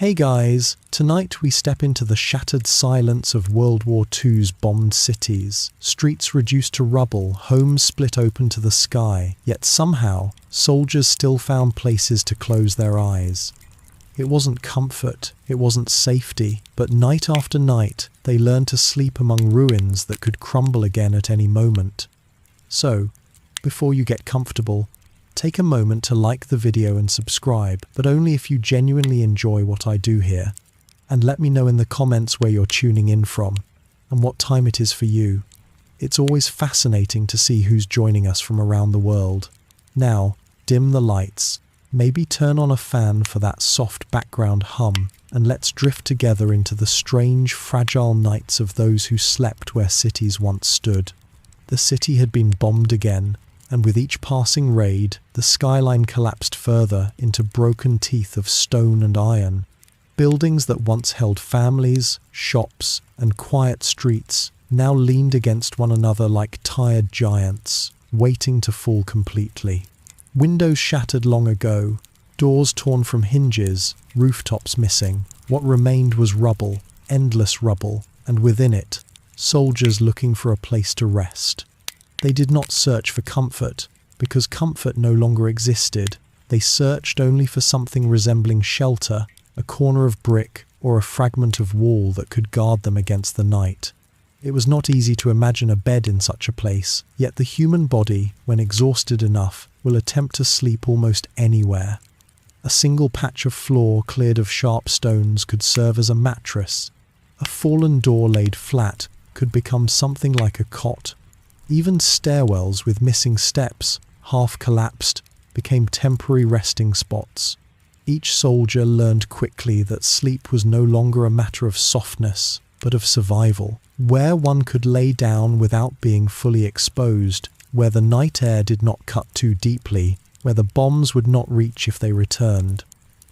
Hey guys, tonight we step into the shattered silence of World War II's bombed cities. Streets reduced to rubble, homes split open to the sky, yet somehow, soldiers still found places to close their eyes. It wasn't comfort, it wasn't safety, but night after night, they learned to sleep among ruins that could crumble again at any moment. So, before you get comfortable, take a moment to like the video and subscribe, but only if you genuinely enjoy what I do here. And let me know in the comments where you're tuning in from, and what time it is for you. It's always fascinating to see who's joining us from around the world. Now, dim the lights, maybe turn on a fan for that soft background hum, and let's drift together into the strange, fragile nights of those who slept where cities once stood. The city had been bombed again, and with each passing raid, the skyline collapsed further into broken teeth of stone and iron. Buildings that once held families, shops, and quiet streets now leaned against one another like tired giants, waiting to fall completely. Windows shattered long ago, doors torn from hinges, rooftops missing. What remained was rubble, endless rubble, and within it, soldiers looking for a place to rest. They did not search for comfort, because comfort no longer existed. They searched only for something resembling shelter, a corner of brick or a fragment of wall that could guard them against the night. It was not easy to imagine a bed in such a place, yet the human body, when exhausted enough, will attempt to sleep almost anywhere. A single patch of floor cleared of sharp stones could serve as a mattress. A fallen door laid flat could become something like a cot. Even stairwells with missing steps, half collapsed, became temporary resting spots. Each soldier learned quickly that sleep was no longer a matter of softness, but of survival, where one could lay down without being fully exposed, where the night air did not cut too deeply, where the bombs would not reach if they returned.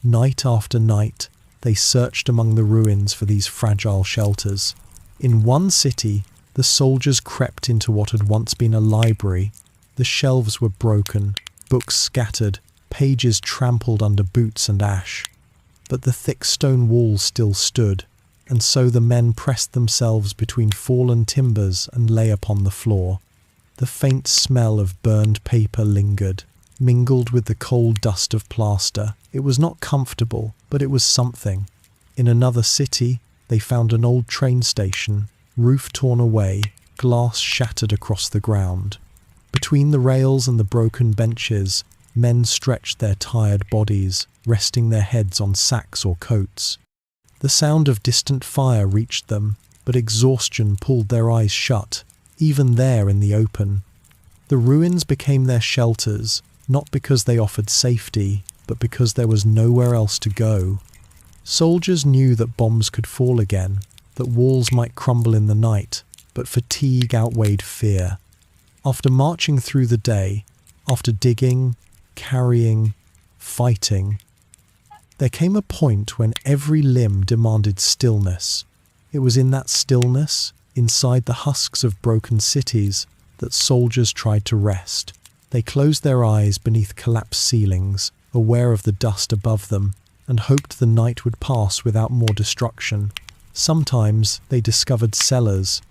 Night after night, they searched among the ruins for these fragile shelters. In one city, the soldiers crept into what had once been a library. The shelves were broken, books scattered, pages trampled under boots and ash. But the thick stone walls still stood, and so the men pressed themselves between fallen timbers and lay upon the floor. The faint smell of burned paper lingered, mingled with the cold dust of plaster. It was not comfortable, but it was something. In another city, they found an old train station, roof torn away, glass shattered across the ground. Between the rails and the broken benches, men stretched their tired bodies, resting their heads on sacks or coats. The sound of distant fire reached them, but exhaustion pulled their eyes shut, even there in the open. The ruins became their shelters, not because they offered safety, but because there was nowhere else to go. Soldiers knew that bombs could fall again, that walls might crumble in the night, but fatigue outweighed fear. After marching through the day, after digging, carrying, fighting, there came a point when every limb demanded stillness. It was in that stillness, inside the husks of broken cities, that soldiers tried to rest. They closed their eyes beneath collapsed ceilings, aware of the dust above them, and hoped the night would pass without more destruction. Sometimes they discovered cellars.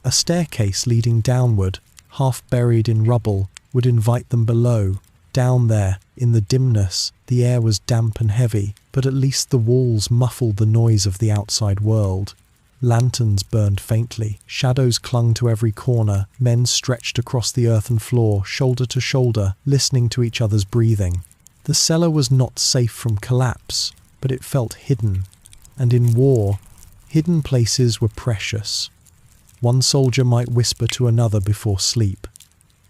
A staircase leading downward, half buried in rubble, would invite them below. Down there, in the dimness, the air was damp and heavy, but at least the walls muffled the noise of the outside world. Lanterns burned faintly, shadows clung to every corner, men stretched across the earthen floor, shoulder to shoulder, listening to each other's breathing. The cellar was not safe from collapse, but it felt hidden. And in war, hidden places were precious. One soldier might whisper to another before sleep.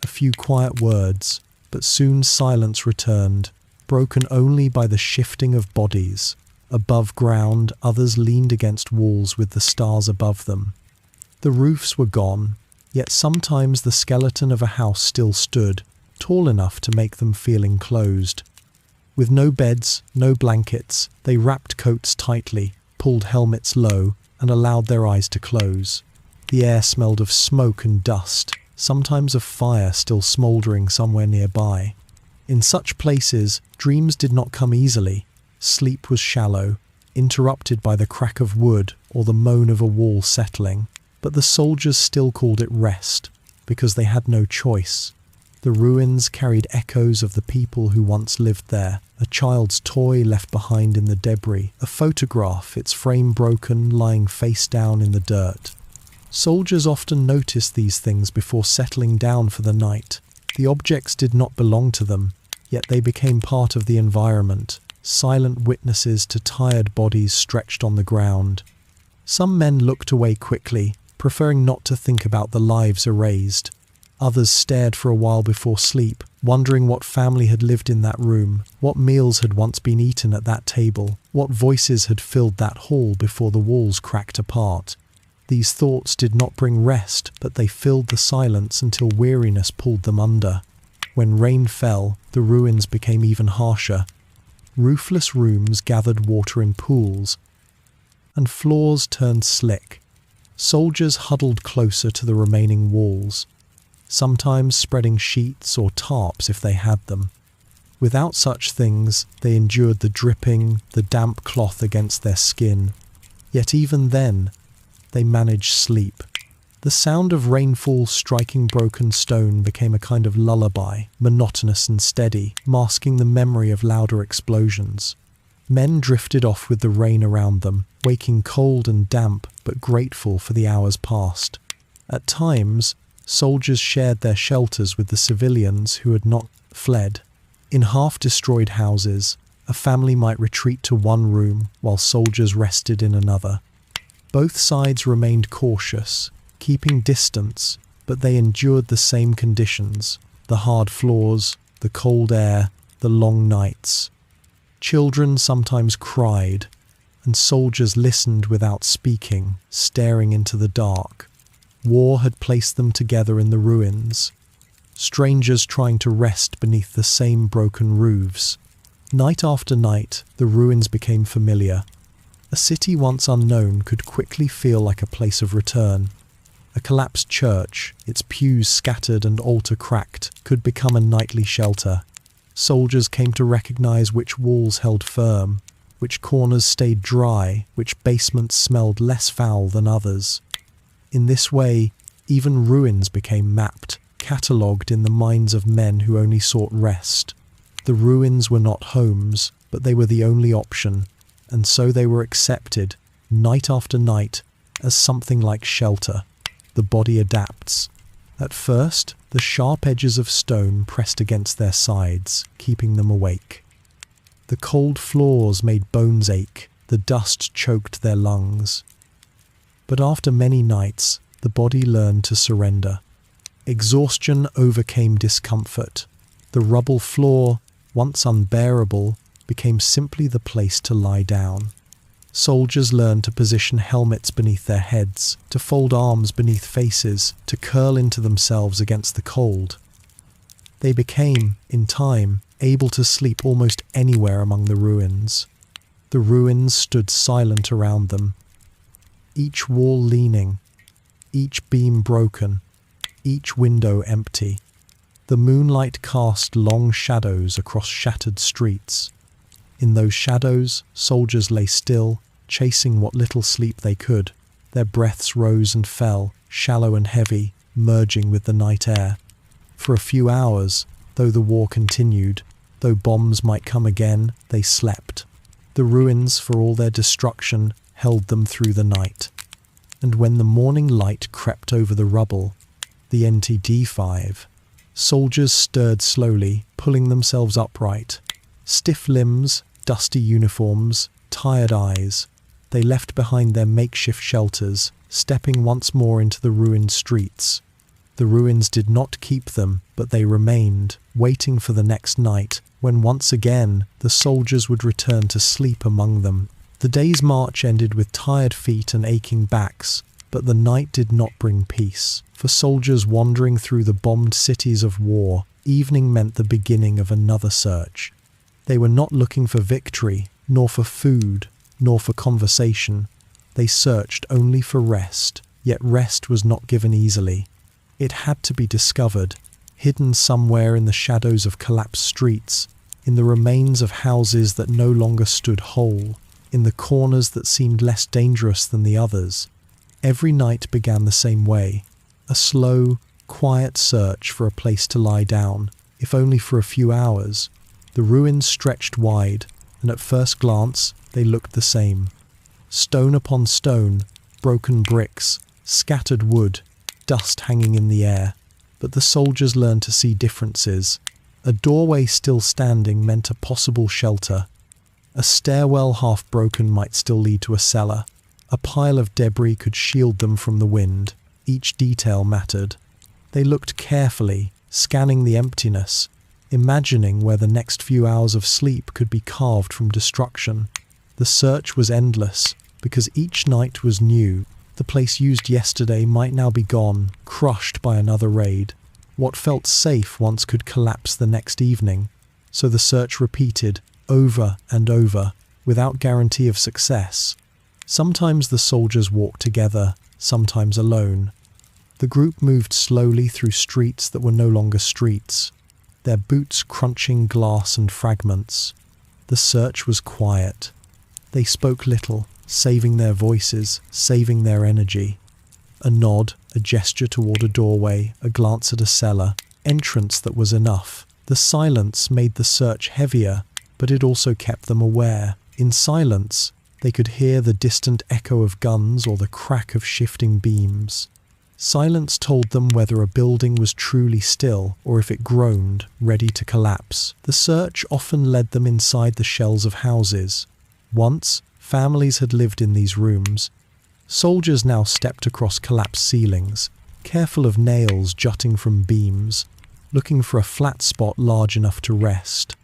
A few quiet words, but soon silence returned, broken only by the shifting of bodies. Above ground, others leaned against walls with the stars above them. The roofs were gone, yet sometimes the skeleton of a house still stood, tall enough to make them feel enclosed. With no beds, no blankets, they wrapped coats tightly, pulled helmets low, and allowed their eyes to close. The air smelled of smoke and dust, sometimes of fire still smouldering somewhere nearby. In such places, dreams did not come easily. Sleep was shallow. interrupted by the crack of wood or the moan of a wall settling. But the soldiers still called it rest, because they had no choice. The ruins carried echoes of the people who once lived there, a child's toy left behind in the debris, a photograph, its frame broken, lying face down in the dirt. Soldiers often noticed these things before settling down for the night. The objects did not belong to them, yet they became part of the environment, silent witnesses to tired bodies stretched on the ground. Some men looked away quickly, preferring not to think about the lives erased. Others stared for a while before sleep, wondering what family had lived in that room, what meals had once been eaten at that table, what voices had filled that hall before the walls cracked apart. These thoughts did not bring rest, but they filled the silence until weariness pulled them under. When rain fell, the ruins became even harsher. Roofless rooms gathered water in pools, and floors turned slick. Soldiers huddled closer to the remaining walls, sometimes spreading sheets or tarps if they had them. Without such things, they endured the dripping, the damp cloth against their skin. Yet even then, they managed sleep. The sound of rainfall striking broken stone became a kind of lullaby, monotonous and steady, masking the memory of louder explosions. Men drifted off with the rain around them, waking cold and damp, but grateful for the hours past. At times, soldiers shared their shelters with the civilians who had not fled. In half-destroyed houses, a family might retreat to one room while soldiers rested in another. Both sides remained cautious, keeping distance, but they endured the same conditions: the hard floors, the cold air, the long nights. Children sometimes cried, and soldiers listened without speaking, staring into the dark. War had placed them together in the ruins, strangers trying to rest beneath the same broken roofs. Night after night, the ruins became familiar. A city once unknown could quickly feel like a place of return. A collapsed church, its pews scattered and altar cracked, could become a nightly shelter. Soldiers came to recognize which walls held firm, which corners stayed dry, which basements smelled less foul than others. In this way, even ruins became mapped, catalogued in the minds of men who only sought rest. The ruins were not homes, but they were the only option, and so they were accepted, night after night, as something like shelter. The body adapts. At first, the sharp edges of stone pressed against their sides, keeping them awake. The cold floors made bones ache, the dust choked their lungs. But after many nights, the body learned to surrender. Exhaustion overcame discomfort. The rubble floor, once unbearable, became simply the place to lie down. Soldiers learned to position helmets beneath their heads, to fold arms beneath faces, to curl into themselves against the cold. They became, in time, able to sleep almost anywhere among the ruins. The ruins stood silent around them, each wall leaning, each beam broken, each window empty. The moonlight cast long shadows across shattered streets. In those shadows, soldiers lay still, chasing what little sleep they could. Their breaths rose and fell, shallow and heavy, merging with the night air. For a few hours, though the war continued, though bombs might come again, they slept. The ruins, for all their destruction, held them through the night. And when the morning light crept over the rubble, the NTD-5, soldiers stirred slowly, pulling themselves upright. Stiff limbs, dusty uniforms, tired eyes. They left behind their makeshift shelters, stepping once more into the ruined streets. The ruins did not keep them, but they remained, waiting for the next night, when once again the soldiers would return to sleep among them. The day's march ended with tired feet and aching backs, but the night did not bring peace. For soldiers wandering through the bombed cities of war, evening meant the beginning of another search. They were not looking for victory, nor for food, nor for conversation. They searched only for rest, yet rest was not given easily. It had to be discovered, hidden somewhere in the shadows of collapsed streets, in the remains of houses that no longer stood whole, in the corners that seemed less dangerous than the others. Every night began the same way, a slow, quiet search for a place to lie down, if only for a few hours. The ruins stretched wide, and at first glance they looked the same. Stone upon stone, broken bricks, scattered wood, dust hanging in the air. But the soldiers learned to see differences. A doorway still standing meant a possible shelter. A stairwell half broken might still lead to a cellar. A pile of debris could shield them from the wind. Each detail mattered. They looked carefully, scanning the emptiness, imagining where the next few hours of sleep could be carved from destruction. The search was endless, because each night was new. The place used yesterday might now be gone, crushed by another raid. What felt safe once could collapse the next evening, so the search repeated, over and over, without guarantee of success. Sometimes the soldiers walked together, sometimes alone. The group moved slowly through streets that were no longer streets, their boots crunching glass and fragments. The search was quiet. They spoke little, saving their voices, saving their energy. A nod, a gesture toward a doorway, a glance at a cellar, entrance that was enough. The silence made the search heavier, but it also kept them aware. In silence, they could hear the distant echo of guns or the crack of shifting beams. Silence told them whether a building was truly still or if it groaned, ready to collapse. The search often led them inside the shells of houses. Once, families had lived in these rooms. Soldiers now stepped across collapsed ceilings, careful of nails jutting from beams, looking for a flat spot large enough to rest.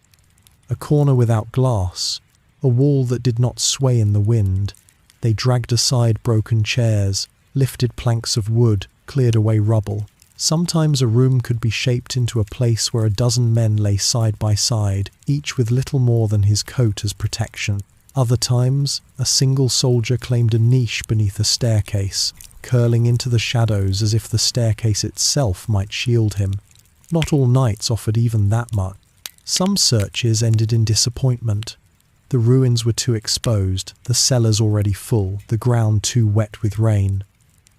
A corner without glass, a wall that did not sway in the wind. They dragged aside broken chairs, lifted planks of wood, cleared away rubble. Sometimes a room could be shaped into a place where a dozen men lay side by side, each with little more than his coat as protection. Other times, a single soldier claimed a niche beneath a staircase, curling into the shadows as if the staircase itself might shield him. Not all nights offered even that much. Some searches ended in disappointment. The ruins were too exposed, the cellars already full, the ground too wet with rain.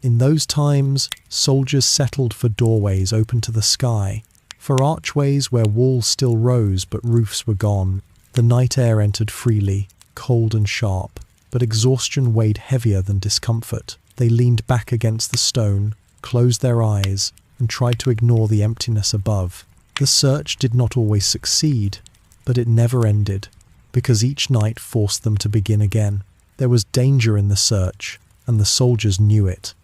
In those times, soldiers settled for doorways open to the sky, for archways where walls still rose but roofs were gone. The night air entered freely, cold and sharp, but exhaustion weighed heavier than discomfort. They leaned back against the stone, closed their eyes, and tried to ignore the emptiness above. The search did not always succeed, but it never ended, because each night forced them to begin again. There was danger in the search, and the soldiers knew it.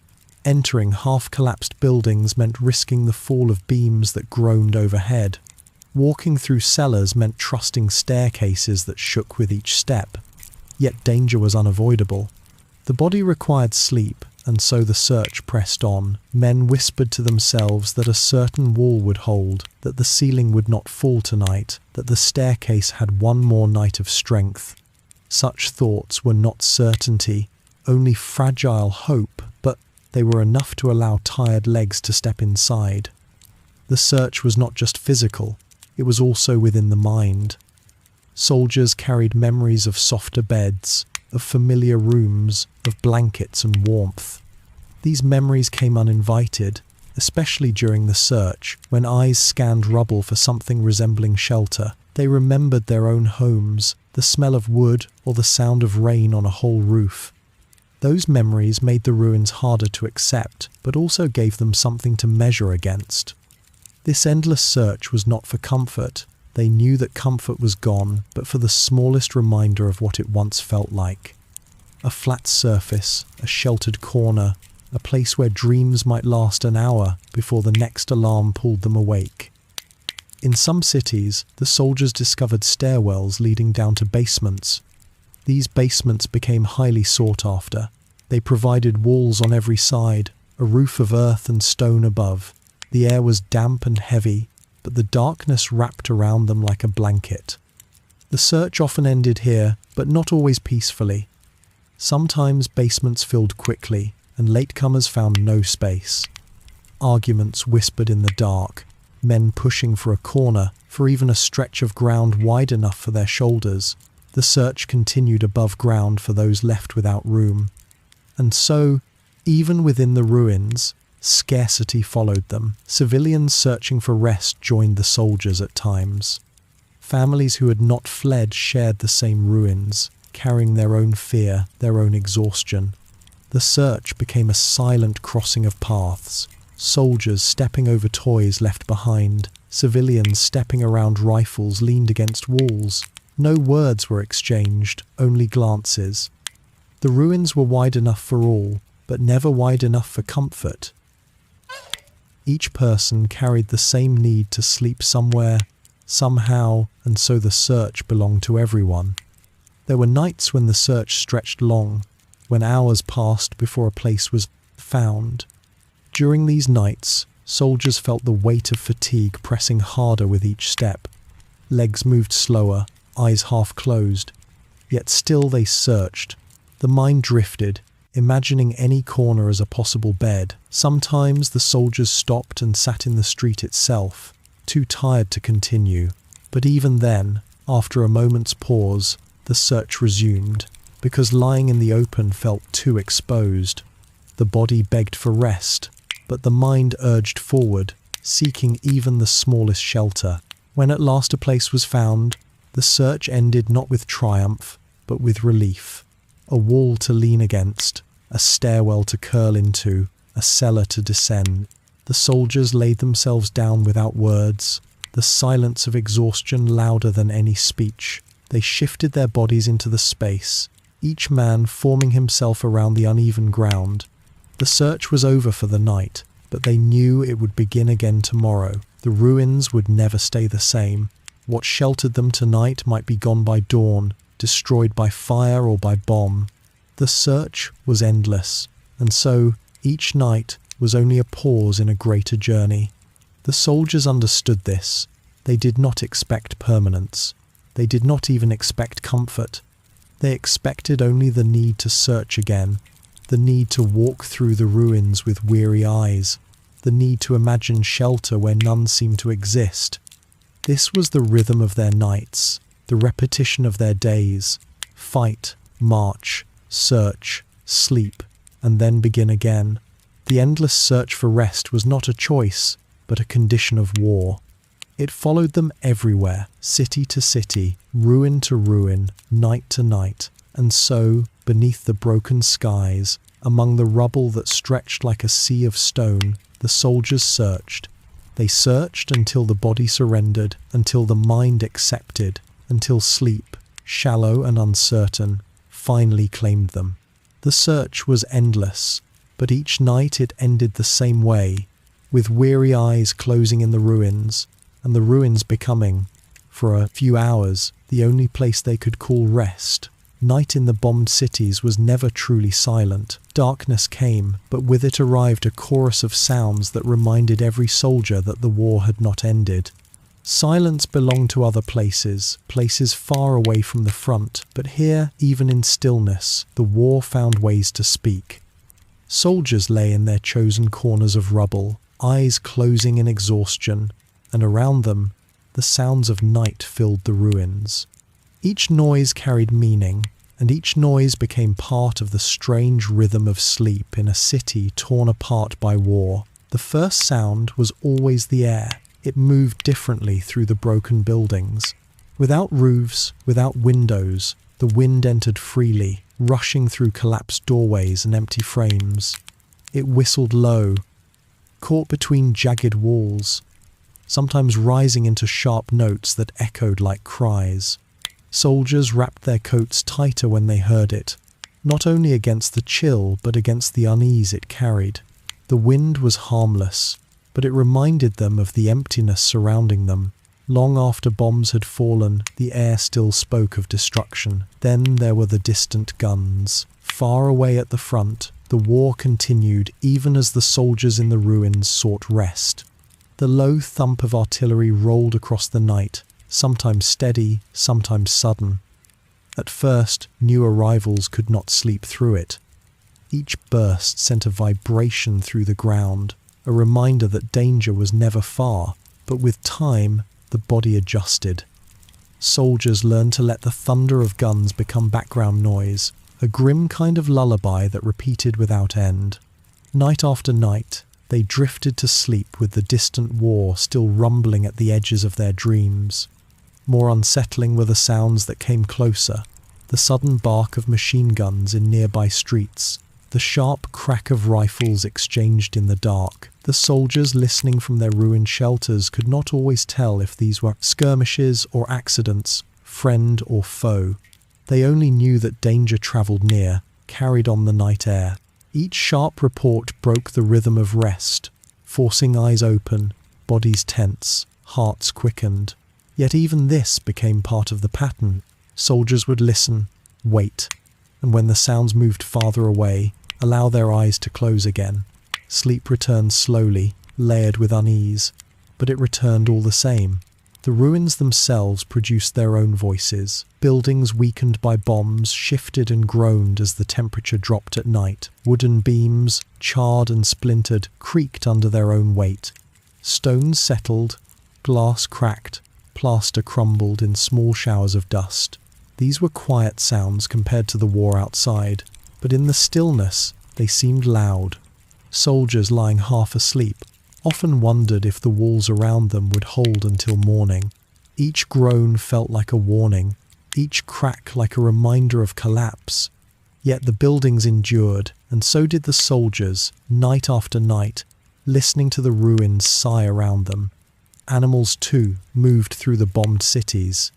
Entering half-collapsed buildings meant risking the fall of beams that groaned overhead. Walking through cellars meant trusting staircases that shook with each step. Yet danger was unavoidable. The body required sleep, and so the search pressed on. Men whispered to themselves that a certain wall would hold, that the ceiling would not fall tonight, that the staircase had one more night of strength. Such thoughts were not certainty, only fragile hope, but they were enough to allow tired legs to step inside. The search was not just physical, it was also within the mind. Soldiers carried memories of softer beds, of familiar rooms, of blankets and warmth. These memories came uninvited, especially during the search, when eyes scanned rubble for something resembling shelter. They remembered their own homes, the smell of wood or the sound of rain on a whole roof. Those memories made the ruins harder to accept, but also gave them something to measure against. This endless search was not for comfort. They knew that comfort was gone, but for the smallest reminder of what it once felt like. A flat surface, a sheltered corner, a place where dreams might last an hour before the next alarm pulled them awake. In some cities, the soldiers discovered stairwells leading down to basements. These basements became highly sought after. They provided walls on every side, a roof of earth and stone above. The air was damp and heavy, but the darkness wrapped around them like a blanket. The search often ended here, but not always peacefully. Sometimes basements filled quickly, and latecomers found no space. Arguments whispered in the dark, men pushing for a corner, for even a stretch of ground wide enough for their shoulders. The The search continued above ground for those left without room. And so, even within the ruins, scarcity followed them. Civilians searching for rest joined the soldiers at times. Families who had not fled shared the same ruins, carrying their own fear, their own exhaustion. The search became a silent crossing of paths, soldiers stepping over toys left behind, civilians stepping around rifles leaned against walls. No words were exchanged, only glances. The ruins were wide enough for all, but never wide enough for comfort. Each person carried the same need to sleep somewhere, somehow, and so the search belonged to everyone. There were nights when the search stretched long, when hours passed before a place was found. During these nights, soldiers felt the weight of fatigue pressing harder with each step. Legs moved slower, eyes half closed. Yet still they searched. The mind drifted, imagining any corner as a possible bed. Sometimes the soldiers stopped and sat in the street itself, too tired to continue. But even then, after a moment's pause, the search resumed, because lying in the open felt too exposed. The body begged for rest, but the mind urged forward, seeking even the smallest shelter. When at last a place was found, the search ended not with triumph, but with relief. A wall to lean against, a stairwell to curl into, a cellar to descend. The soldiers laid themselves down without words, the silence of exhaustion louder than any speech. They shifted their bodies into the space, each man forming himself around the uneven ground. The search was over for the night, but they knew it would begin again tomorrow. The ruins would never stay the same. What sheltered them tonight might be gone by dawn, destroyed by fire or by bomb. The search was endless, and so each night was only a pause in a greater journey. The soldiers understood this. They did not expect permanence. They did not even expect comfort. They expected only the need to search again, the need to walk through the ruins with weary eyes, the need to imagine shelter where none seemed to exist. This was the rhythm of their nights, the repetition of their days: fight, march, search, sleep, and then begin again. The endless search for rest was not a choice, but a condition of war. It followed them everywhere, city to city, ruin to ruin, night to night. And so, beneath the broken skies, among the rubble that stretched like a sea of stone, the soldiers searched. They searched until the body surrendered, until the mind accepted, until sleep, shallow and uncertain, finally claimed them. The search was endless, but each night it ended the same way, with weary eyes closing in the ruins, and the ruins becoming, for a few hours, the only place they could call rest. Night in the bombed cities was never truly silent. Darkness came, but with it arrived a chorus of sounds that reminded every soldier that the war had not ended. Silence belonged to other places, places far away from the front, but here, even in stillness, the war found ways to speak. Soldiers lay in their chosen corners of rubble, eyes closing in exhaustion, and around them, the sounds of night filled the ruins. Each noise carried meaning, and each noise became part of the strange rhythm of sleep in a city torn apart by war. The first sound was always the air. It moved differently through the broken buildings. Without roofs, without windows, the wind entered freely, rushing through collapsed doorways and empty frames. It whistled low, caught between jagged walls, sometimes rising into sharp notes that echoed like cries. Soldiers wrapped their coats tighter when they heard it, not only against the chill but against the unease it carried. The wind was harmless, but it reminded them of the emptiness surrounding them. Long after bombs had fallen, the air still spoke of destruction. Then there were the distant guns. Far away at the front, the war continued even as the soldiers in the ruins sought rest. The low thump of artillery rolled across the night, sometimes steady, sometimes sudden. At first, new arrivals could not sleep through it. Each burst sent a vibration through the ground, a reminder that danger was never far, but with time, the body adjusted. soldiers learned to let the thunder of guns become background noise, a grim kind of lullaby that repeated without end. Night after night, they drifted to sleep with the distant war still rumbling at the edges of their dreams. More unsettling were the sounds that came closer, the sudden bark of machine guns in nearby streets, the sharp crack of rifles exchanged in the dark. The soldiers listening from their ruined shelters could not always tell if these were skirmishes or accidents, friend or foe. They only knew that danger travelled near, carried on the night air. Each sharp report broke the rhythm of rest, forcing eyes open, bodies tense, hearts quickened. Yet even this became part of the pattern. Soldiers would listen, wait, and when the sounds moved farther away, allow their eyes to close again. Sleep returned slowly, layered with unease, but it returned all the same. The ruins themselves produced their own voices. Buildings weakened by bombs shifted and groaned as the temperature dropped at night. Wooden beams, charred and splintered, creaked under their own weight. Stones settled, glass cracked, plaster crumbled in small showers of dust. These were quiet sounds compared to the war outside, but in the stillness they seemed loud. Soldiers lying half asleep often wondered if the walls around them would hold until morning. Each groan felt like a warning, each crack like a reminder of collapse. Yet the buildings endured, and so did the soldiers, night after night, listening to the ruins sigh around them. Animals, too, moved through the bombed cities.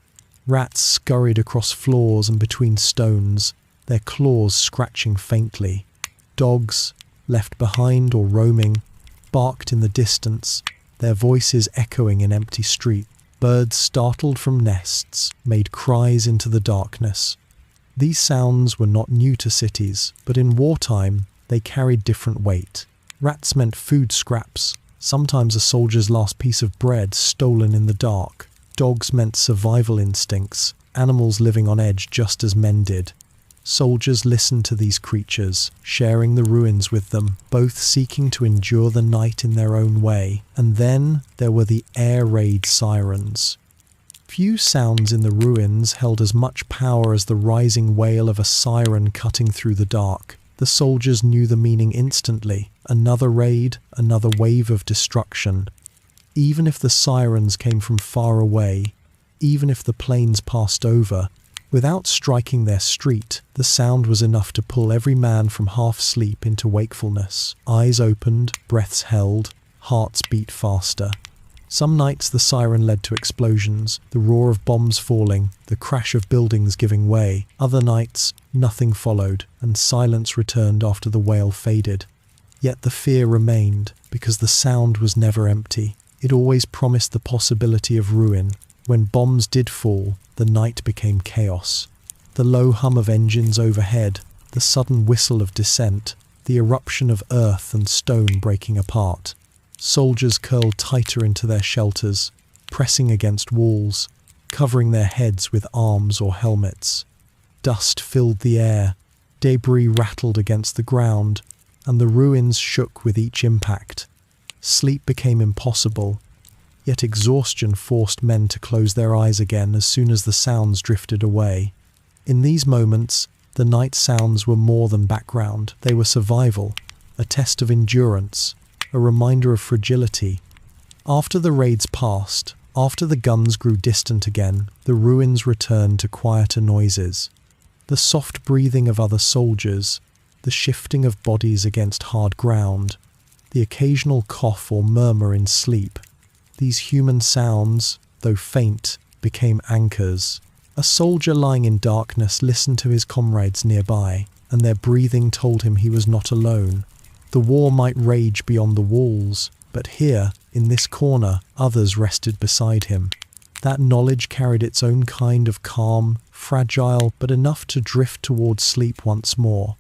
Rats scurried across floors and between stones, their claws scratching faintly. Dogs, left behind or roaming, barked in the distance, their voices echoing in empty streets. Birds startled from nests made cries into the darkness. These sounds were not new to cities, but in wartime they carried different weight. Rats meant food scraps, sometimes a soldier's last piece of bread stolen in the dark. Dogs meant survival instincts, animals living on edge just as men did. Soldiers listened to these creatures, sharing the ruins with them, both seeking to endure the night in their own way. And then there were the air raid sirens. Few sounds in the ruins held as much power as the rising wail of a siren cutting through the dark. The soldiers knew the meaning instantly. Another raid, another wave of destruction. Even if the sirens came from far away, even if the planes passed over, without striking their street, the sound was enough to pull every man from half-sleep into wakefulness. Eyes opened, breaths held, hearts beat faster. Some nights the siren led to explosions, the roar of bombs falling, the crash of buildings giving way. Other nights, nothing followed, and silence returned after the wail faded. Yet the fear remained, because the sound was never empty. It always promised the possibility of ruin. When bombs did fall, the night became chaos. The low hum of engines overhead, the sudden whistle of descent, the eruption of earth and stone breaking apart. Soldiers curled tighter into their shelters, pressing against walls, covering their heads with arms or helmets. Dust filled the air, debris rattled against the ground, and the ruins shook with each impact. Sleep became impossible, yet exhaustion forced men to close their eyes again as soon as the sounds drifted away. In these moments, the night sounds were more than background. They were survival, a test of endurance, a reminder of fragility. After the raids passed, after the guns grew distant again, the ruins returned to quieter noises. The soft breathing of other soldiers, the shifting of bodies against hard ground, the occasional cough or murmur in sleep. These human sounds, though faint, became anchors. A soldier lying in darkness listened to his comrades nearby, and their breathing told him he was not alone. The war might rage beyond the walls, but here, in this corner, others rested beside him. That knowledge carried its own kind of calm, fragile, but enough to drift towards sleep once more.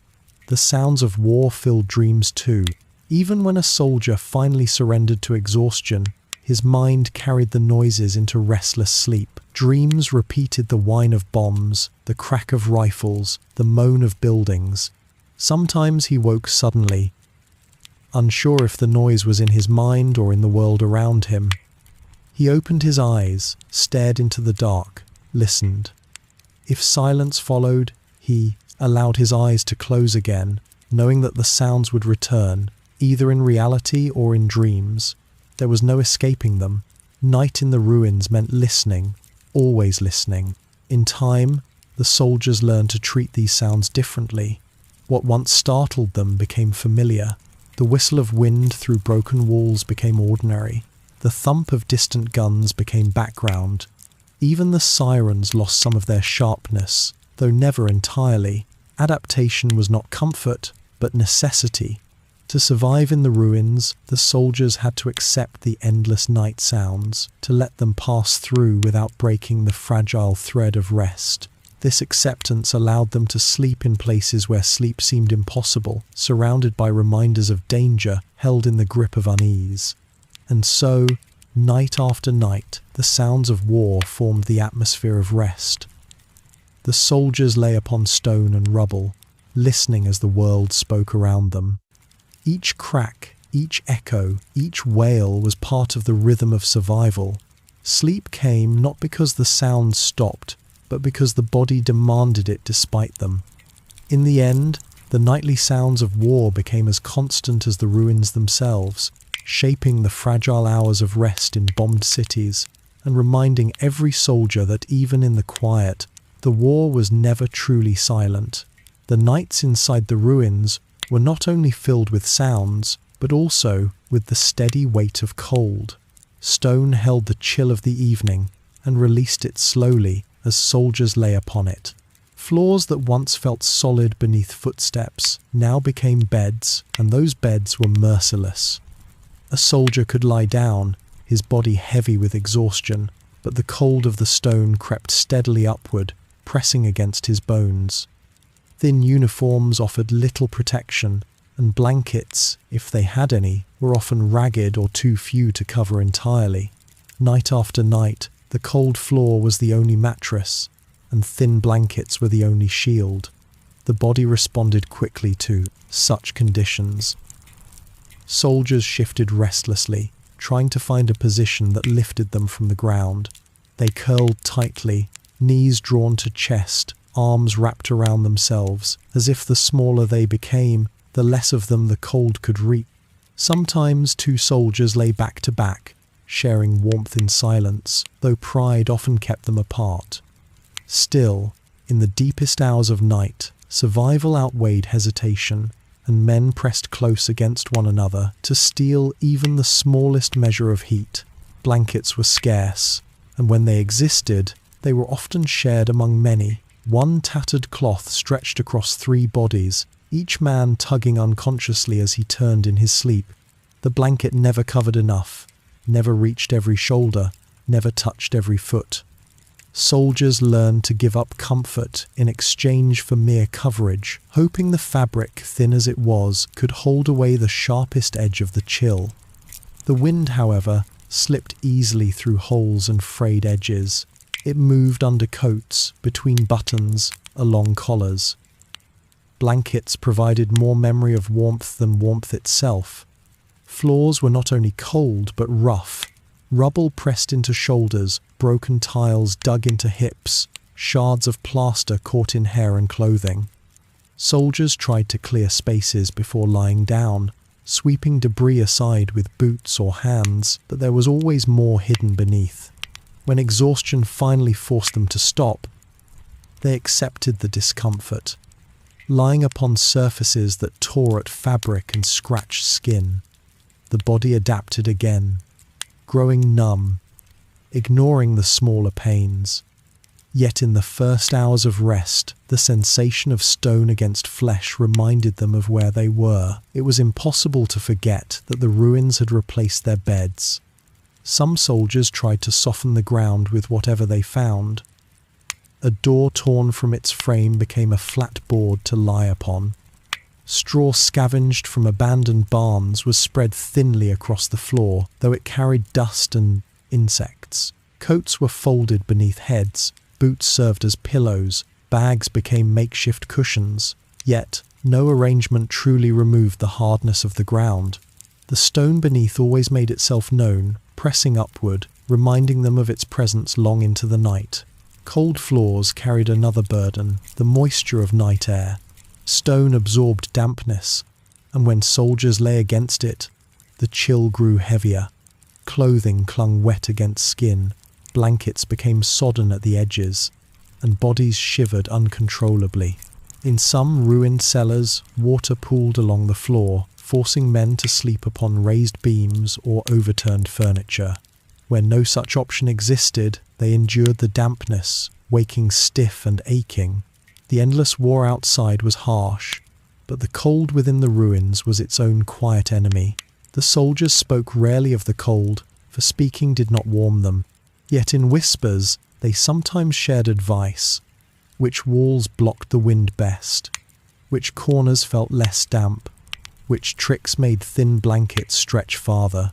The sounds of war filled dreams too. Even when a soldier finally surrendered to exhaustion, his mind carried the noises into restless sleep. Dreams repeated the whine of bombs, the crack of rifles, the moan of buildings. Sometimes he woke suddenly, unsure if the noise was in his mind or in the world around him. He opened his eyes, stared into the dark, listened. If silence followed, he allowed his eyes to close again, knowing that the sounds would return, either in reality or in dreams. There was no escaping them. Night in the ruins meant listening, always listening. In time, the soldiers learned to treat these sounds differently. What once startled them became familiar. The whistle of wind through broken walls became ordinary. The thump of distant guns became background. Even the sirens lost some of their sharpness, though never entirely. Adaptation was not comfort, but necessity. To survive in the ruins, the soldiers had to accept the endless night sounds, to let them pass through without breaking the fragile thread of rest. This acceptance allowed them to sleep in places where sleep seemed impossible, surrounded by reminders of danger, held in the grip of unease. And so, night after night, the sounds of war formed the atmosphere of rest. The soldiers lay upon stone and rubble, listening as the world spoke around them. Each crack, each echo, each wail was part of the rhythm of survival. Sleep came not because the sounds stopped, but because the body demanded it despite them. In the end, the nightly sounds of war became as constant as the ruins themselves, shaping the fragile hours of rest in bombed cities, and reminding every soldier that even in the quiet, the war was never truly silent. The nights inside the ruins were not only filled with sounds, but also with the steady weight of cold. Stone held the chill of the evening and released it slowly as soldiers lay upon it. Floors that once felt solid beneath footsteps now became beds, and those beds were merciless. A soldier could lie down, his body heavy with exhaustion, but the cold of the stone crept steadily upward, pressing against his bones. Thin uniforms offered little protection, and blankets, if they had any, were often ragged or too few to cover entirely. Night after night, the cold floor was the only mattress, and thin blankets were the only shield. The body responded quickly to such conditions. Soldiers shifted restlessly, trying to find a position that lifted them from the ground. They curled tightly, knees drawn to chest, arms wrapped around themselves, as if the smaller they became, the less of them the cold could reach. Sometimes two soldiers lay back to back, sharing warmth in silence, though pride often kept them apart. Still, in the deepest hours of night, survival outweighed hesitation, and men pressed close against one another to steal even the smallest measure of heat. Blankets were scarce, and when they existed, they were often shared among many. One tattered cloth stretched across three bodies, each man tugging unconsciously as he turned in his sleep. The blanket never covered enough, never reached every shoulder, never touched every foot. Soldiers learned to give up comfort in exchange for mere coverage, hoping the fabric, thin as it was, could hold away the sharpest edge of the chill. The wind, however, slipped easily through holes and frayed edges. It moved under coats, between buttons, along collars. Blankets provided more memory of warmth than warmth itself. Floors were not only cold but rough. Rubble pressed into shoulders, broken tiles dug into hips, shards of plaster caught in hair and clothing. Soldiers tried to clear spaces before lying down, sweeping debris aside with boots or hands, but there was always more hidden beneath. When exhaustion finally forced them to stop, they accepted the discomfort, lying upon surfaces that tore at fabric and scratched skin. The body adapted again, growing numb, ignoring the smaller pains. Yet in the first hours of rest, the sensation of stone against flesh reminded them of where they were. It was impossible to forget that the ruins had replaced their beds. Some soldiers tried to soften the ground with whatever they found. A door torn from its frame became a flat board to lie upon. Straw scavenged from abandoned barns was spread thinly across the floor, though it carried dust and insects. Coats were folded beneath heads, boots served as pillows, bags became makeshift cushions. Yet, no arrangement truly removed the hardness of the ground. The stone beneath always made itself known, pressing upward, reminding them of its presence long into the night. Cold floors carried another burden, the moisture of night air. Stone absorbed dampness, and when soldiers lay against it, the chill grew heavier. Clothing clung wet against skin, blankets became sodden at the edges, and bodies shivered uncontrollably. In some ruined cellars, water pooled along the floor, forcing men to sleep upon raised beams or overturned furniture. Where no such option existed, they endured the dampness, waking stiff and aching. The endless war outside was harsh, but the cold within the ruins was its own quiet enemy. The soldiers spoke rarely of the cold, for speaking did not warm them. Yet in whispers, they sometimes shared advice. Which walls blocked the wind best? Which corners felt less damp? Which tricks made thin blankets stretch farther?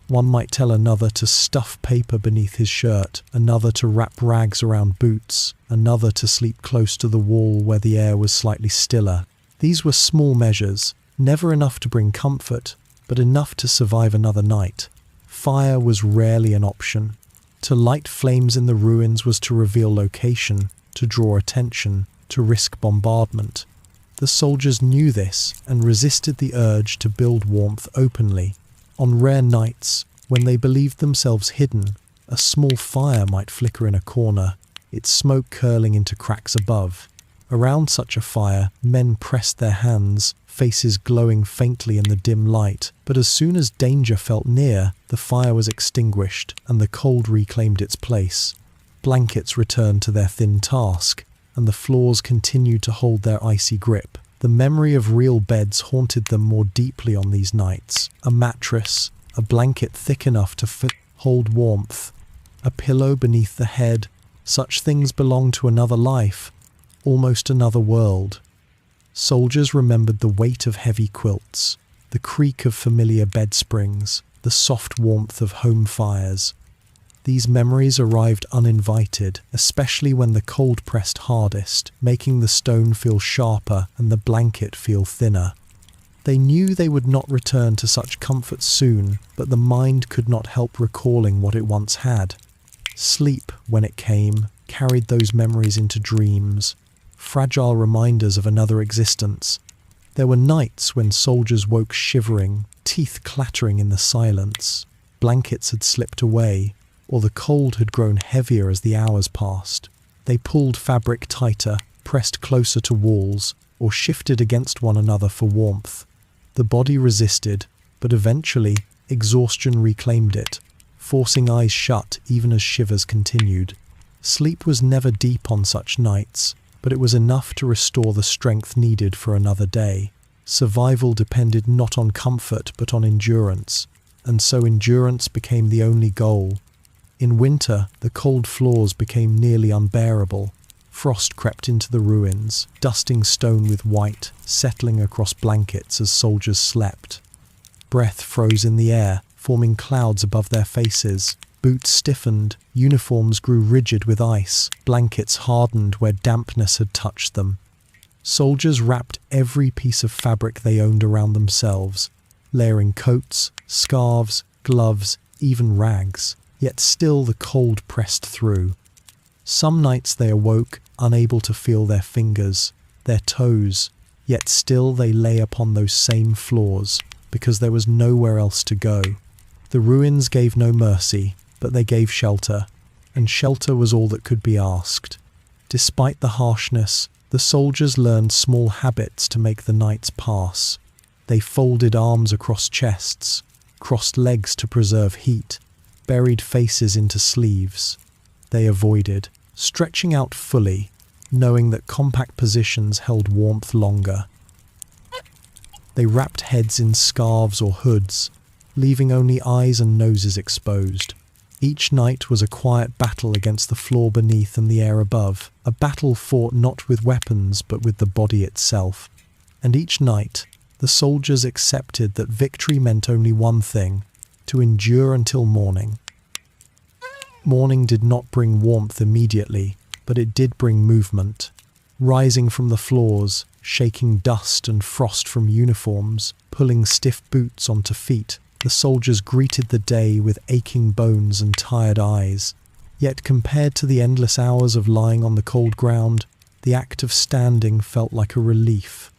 One might tell another to stuff paper beneath his shirt, another to wrap rags around boots, another to sleep close to the wall where the air was slightly stiller. These were small measures, never enough to bring comfort, but enough to survive another night. Fire was rarely an option. To light flames in the ruins was to reveal location, to draw attention, to risk bombardment. The soldiers knew this and resisted the urge to build warmth openly. On rare nights, when they believed themselves hidden, a small fire might flicker in a corner, its smoke curling into cracks above. Around such a fire, men pressed their hands, faces glowing faintly in the dim light, but as soon as danger felt near, the fire was extinguished and the cold reclaimed its place. Blankets returned to their thin task, and the floors continued to hold their icy grip. The memory of real beds haunted them more deeply on these nights. A mattress, a blanket thick enough to hold warmth, a pillow beneath the head, such things belonged to another life, almost another world. Soldiers remembered the weight of heavy quilts, the creak of familiar bed springs, the soft warmth of home fires. These memories arrived uninvited, especially when the cold pressed hardest, making the stone feel sharper and the blanket feel thinner. They knew they would not return to such comfort soon, but the mind could not help recalling what it once had. Sleep, when it came, carried those memories into dreams, fragile reminders of another existence. There were nights when soldiers woke shivering, teeth clattering in the silence. Blankets had slipped away, or the cold had grown heavier as the hours passed. They pulled fabric tighter, pressed closer to walls, or shifted against one another for warmth. The body resisted, but eventually exhaustion reclaimed it, forcing eyes shut even as shivers continued. Sleep was never deep on such nights, but it was enough to restore the strength needed for another day. Survival depended not on comfort but on endurance, and so endurance became the only goal. In winter, the cold floors became nearly unbearable. Frost crept into the ruins, dusting stone with white, settling across blankets as soldiers slept. Breath froze in the air, forming clouds above their faces. Boots stiffened, uniforms grew rigid with ice, blankets hardened where dampness had touched them. Soldiers wrapped every piece of fabric they owned around themselves, layering coats, scarves, gloves, even rags. Yet still the cold pressed through. Some nights they awoke, unable to feel their fingers, their toes, yet still they lay upon those same floors, because there was nowhere else to go. The ruins gave no mercy, but they gave shelter, and shelter was all that could be asked. Despite the harshness, the soldiers learned small habits to make the nights pass. They folded arms across chests, crossed legs to preserve heat, buried faces into sleeves. They avoided, stretching out fully, knowing that compact positions held warmth longer. They wrapped heads in scarves or hoods, leaving only eyes and noses exposed. Each night was a quiet battle against the floor beneath and the air above, a battle fought not with weapons but with the body itself. And each night, the soldiers accepted that victory meant only one thing: to endure until morning. Morning did not bring warmth immediately, but it did bring movement. Rising from the floors, shaking dust and frost from uniforms, pulling stiff boots onto feet, the soldiers greeted the day with aching bones and tired eyes. Yet compared to the endless hours of lying on the cold ground, the act of standing felt like a relief.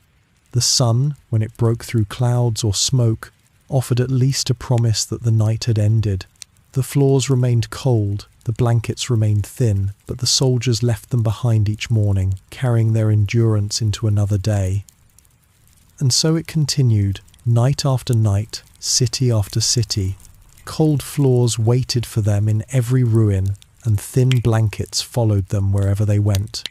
The sun, when it broke through clouds or smoke, offered at least a promise that the night had ended. The floors remained cold, the blankets remained thin, but the soldiers left them behind each morning, carrying their endurance into another day. And so it continued, night after night, city after city. Cold floors waited for them in every ruin, and thin blankets followed them wherever they went.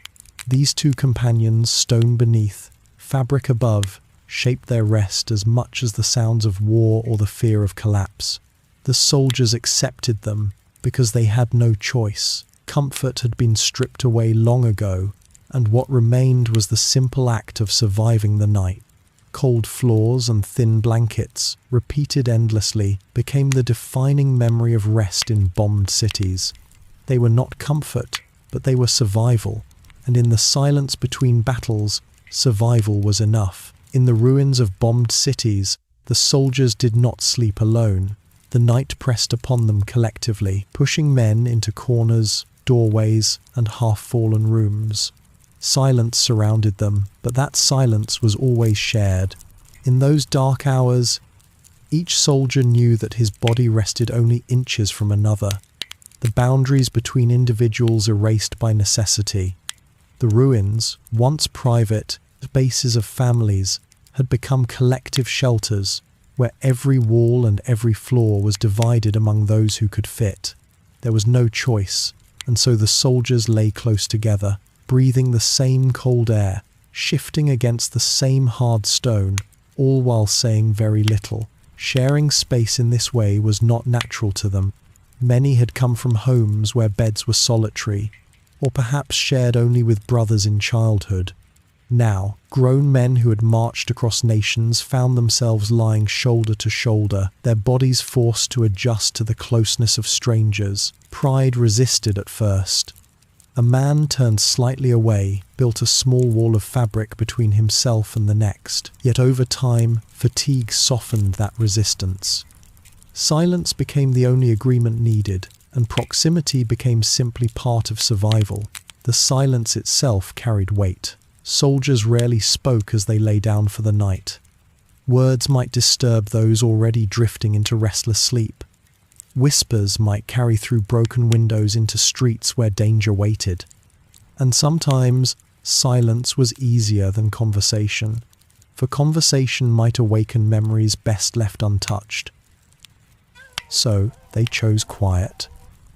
These two companions, stone beneath, fabric above, shaped their rest as much as the sounds of war or the fear of collapse. The soldiers accepted them because they had no choice. Comfort had been stripped away long ago, and what remained was the simple act of surviving the night. Cold floors and thin blankets, repeated endlessly, became the defining memory of rest in bombed cities. They were not comfort, but they were survival, and in the silence between battles, survival was enough. In the ruins of bombed cities, the soldiers did not sleep alone. The night pressed upon them collectively, pushing men into corners, doorways, and half-fallen rooms. Silence surrounded them, but that silence was always shared. In those dark hours, each soldier knew that his body rested only inches from another, the boundaries between individuals erased by necessity. The ruins, once private bases of families, had become collective shelters, where every wall and every floor was divided among those who could fit. There was no choice, and so the soldiers lay close together, breathing the same cold air, shifting against the same hard stone, all while saying very little. Sharing space in this way was not natural to them. Many had come from homes where beds were solitary, or perhaps shared only with brothers in childhood. Now, grown men who had marched across nations found themselves lying shoulder to shoulder, their bodies forced to adjust to the closeness of strangers. Pride resisted at first. A man turned slightly away, built a small wall of fabric between himself and the next. Yet over time, fatigue softened that resistance. Silence became the only agreement needed, and proximity became simply part of survival. The silence itself carried weight. Soldiers rarely spoke as they lay down for the night. Words might disturb those already drifting into restless sleep. Whispers might carry through broken windows into streets where danger waited. And sometimes, silence was easier than conversation, for conversation might awaken memories best left untouched. So, they chose quiet.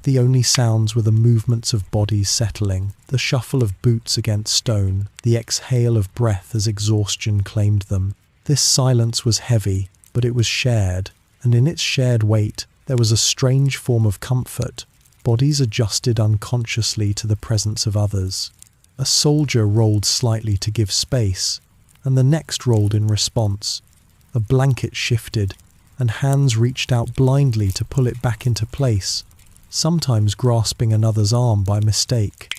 The only sounds were the movements of bodies settling, the shuffle of boots against stone, the exhale of breath as exhaustion claimed them. This silence was heavy, but it was shared, and in its shared weight, there was a strange form of comfort. Bodies adjusted unconsciously to the presence of others. A soldier rolled slightly to give space, and the next rolled in response. A blanket shifted, and hands reached out blindly to pull it back into place, sometimes grasping another's arm by mistake.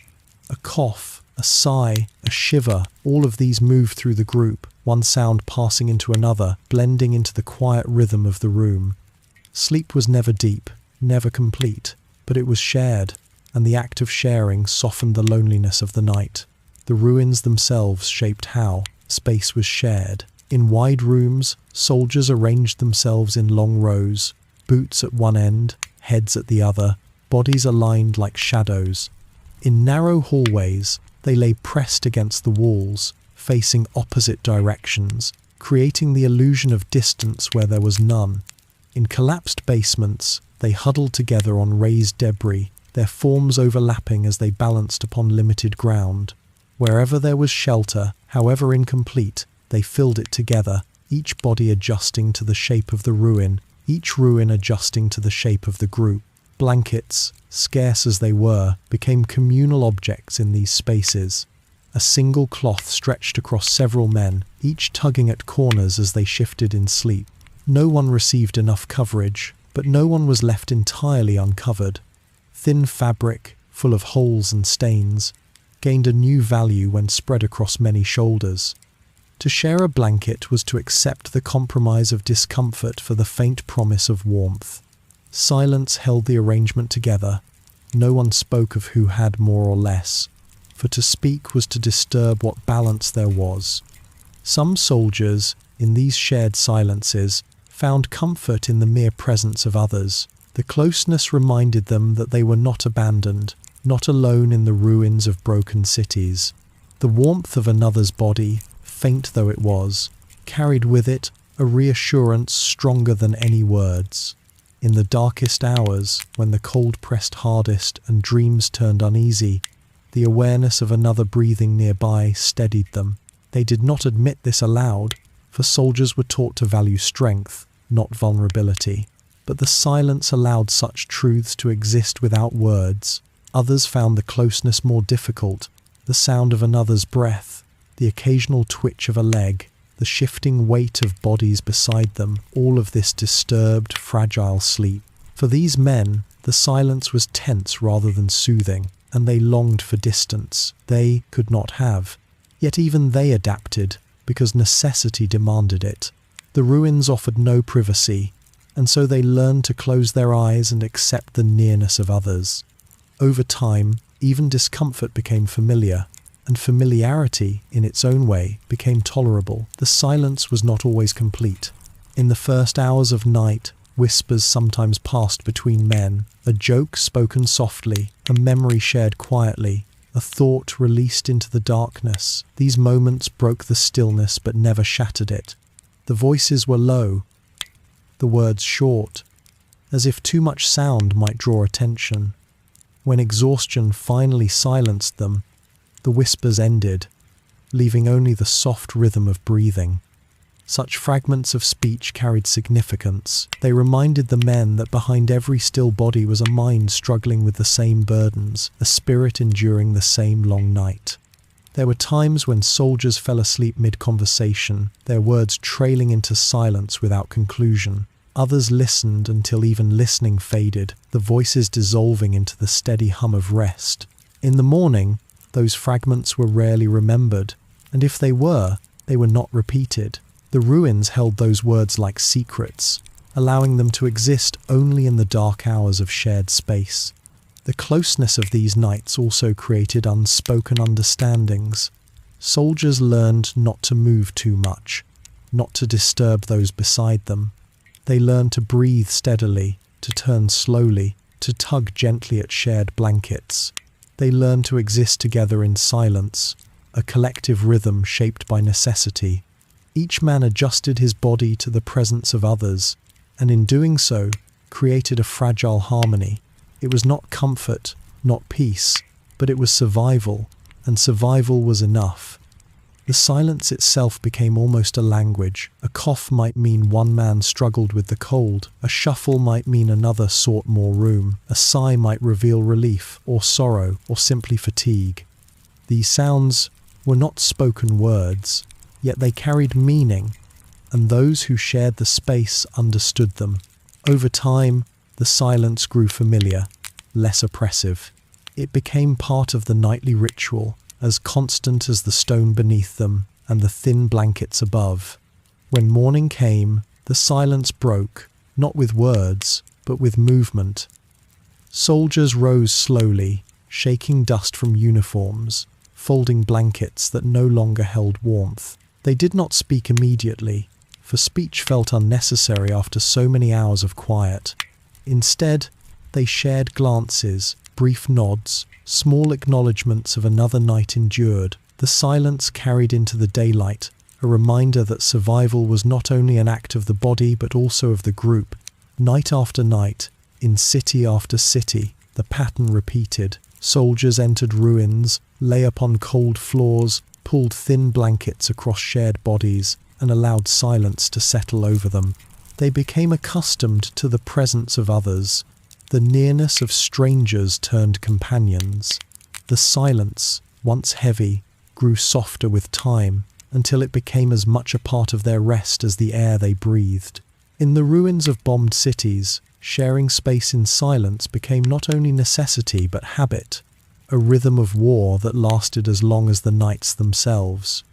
A cough, a sigh, a shiver, all of these moved through the group, one sound passing into another, blending into the quiet rhythm of the room. Sleep was never deep, never complete, but it was shared, and the act of sharing softened the loneliness of the night. The ruins themselves shaped how space was shared. In wide rooms, soldiers arranged themselves in long rows, boots at one end, heads at the other, bodies aligned like shadows. In narrow hallways, they lay pressed against the walls, facing opposite directions, creating the illusion of distance where there was none. In collapsed basements, they huddled together on raised debris, their forms overlapping as they balanced upon limited ground. Wherever there was shelter, however incomplete, they filled it together, each body adjusting to the shape of the ruin, each ruin adjusting to the shape of the group. Blankets, scarce as they were, became communal objects in these spaces. A single cloth stretched across several men, each tugging at corners as they shifted in sleep. No one received enough coverage, but no one was left entirely uncovered. Thin fabric, full of holes and stains, gained a new value when spread across many shoulders. To share a blanket was to accept the compromise of discomfort for the faint promise of warmth. Silence held the arrangement together, no one spoke of who had more or less, for to speak was to disturb what balance there was. Some soldiers, in these shared silences, found comfort in the mere presence of others. The closeness reminded them that they were not abandoned, not alone in the ruins of broken cities. The warmth of another's body, faint though it was, carried with it a reassurance stronger than any words. In the darkest hours, when the cold pressed hardest and dreams turned uneasy, the awareness of another breathing nearby steadied them. They did not admit this aloud, for soldiers were taught to value strength, not vulnerability. But the silence allowed such truths to exist without words. Others found the closeness more difficult, the sound of another's breath, the occasional twitch of a leg, the shifting weight of bodies beside them, all of this disturbed, fragile sleep. For these men, the silence was tense rather than soothing, and they longed for distance they could not have. Yet even they adapted, because necessity demanded it. The ruins offered no privacy, and so they learned to close their eyes and accept the nearness of others. Over time, even discomfort became familiar, and familiarity, in its own way, became tolerable. The silence was not always complete. In the first hours of night, whispers sometimes passed between men, a joke spoken softly, a memory shared quietly, a thought released into the darkness. These moments broke the stillness but never shattered it. The voices were low, the words short, as if too much sound might draw attention. When exhaustion finally silenced them, the whispers ended, leaving only the soft rhythm of breathing. Such fragments of speech carried significance. They reminded the men that behind every still body was a mind struggling with the same burdens, a spirit enduring the same long night. There were times when soldiers fell asleep mid-conversation, their words trailing into silence without conclusion. Others listened until even listening faded, the voices dissolving into the steady hum of rest. In the morning, those fragments were rarely remembered, and if they were not repeated. The ruins held those words like secrets, allowing them to exist only in the dark hours of shared space. The closeness of these nights also created unspoken understandings. Soldiers learned not to move too much, not to disturb those beside them. They learned to breathe steadily, to turn slowly, to tug gently at shared blankets. They learned to exist together in silence, a collective rhythm shaped by necessity. Each man adjusted his body to the presence of others, and in doing so, created a fragile harmony. It was not comfort, not peace, but it was survival, and survival was enough. The silence itself became almost a language. A cough might mean one man struggled with the cold, a shuffle might mean another sought more room, a sigh might reveal relief, or sorrow, or simply fatigue. These sounds were not spoken words, yet they carried meaning, and those who shared the space understood them. Over time, the silence grew familiar, less oppressive. It became part of the nightly ritual, as constant as the stone beneath them and the thin blankets above. When morning came, the silence broke, not with words, but with movement. Soldiers rose slowly, shaking dust from uniforms, folding blankets that no longer held warmth. They did not speak immediately, for speech felt unnecessary after so many hours of quiet. Instead, they shared glances, brief nods, small acknowledgements of another night endured. The silence carried into the daylight, a reminder that survival was not only an act of the body but also of the group. Night after night, in city after city, the pattern repeated. Soldiers entered ruins, lay upon cold floors, pulled thin blankets across shared bodies, and allowed silence to settle over them. They became accustomed to the presence of others. The nearness of strangers turned companions. The silence, once heavy, grew softer with time, until it became as much a part of their rest as the air they breathed. In the ruins of bombed cities, sharing space in silence became not only necessity but habit, a rhythm of war that lasted as long as the nights themselves.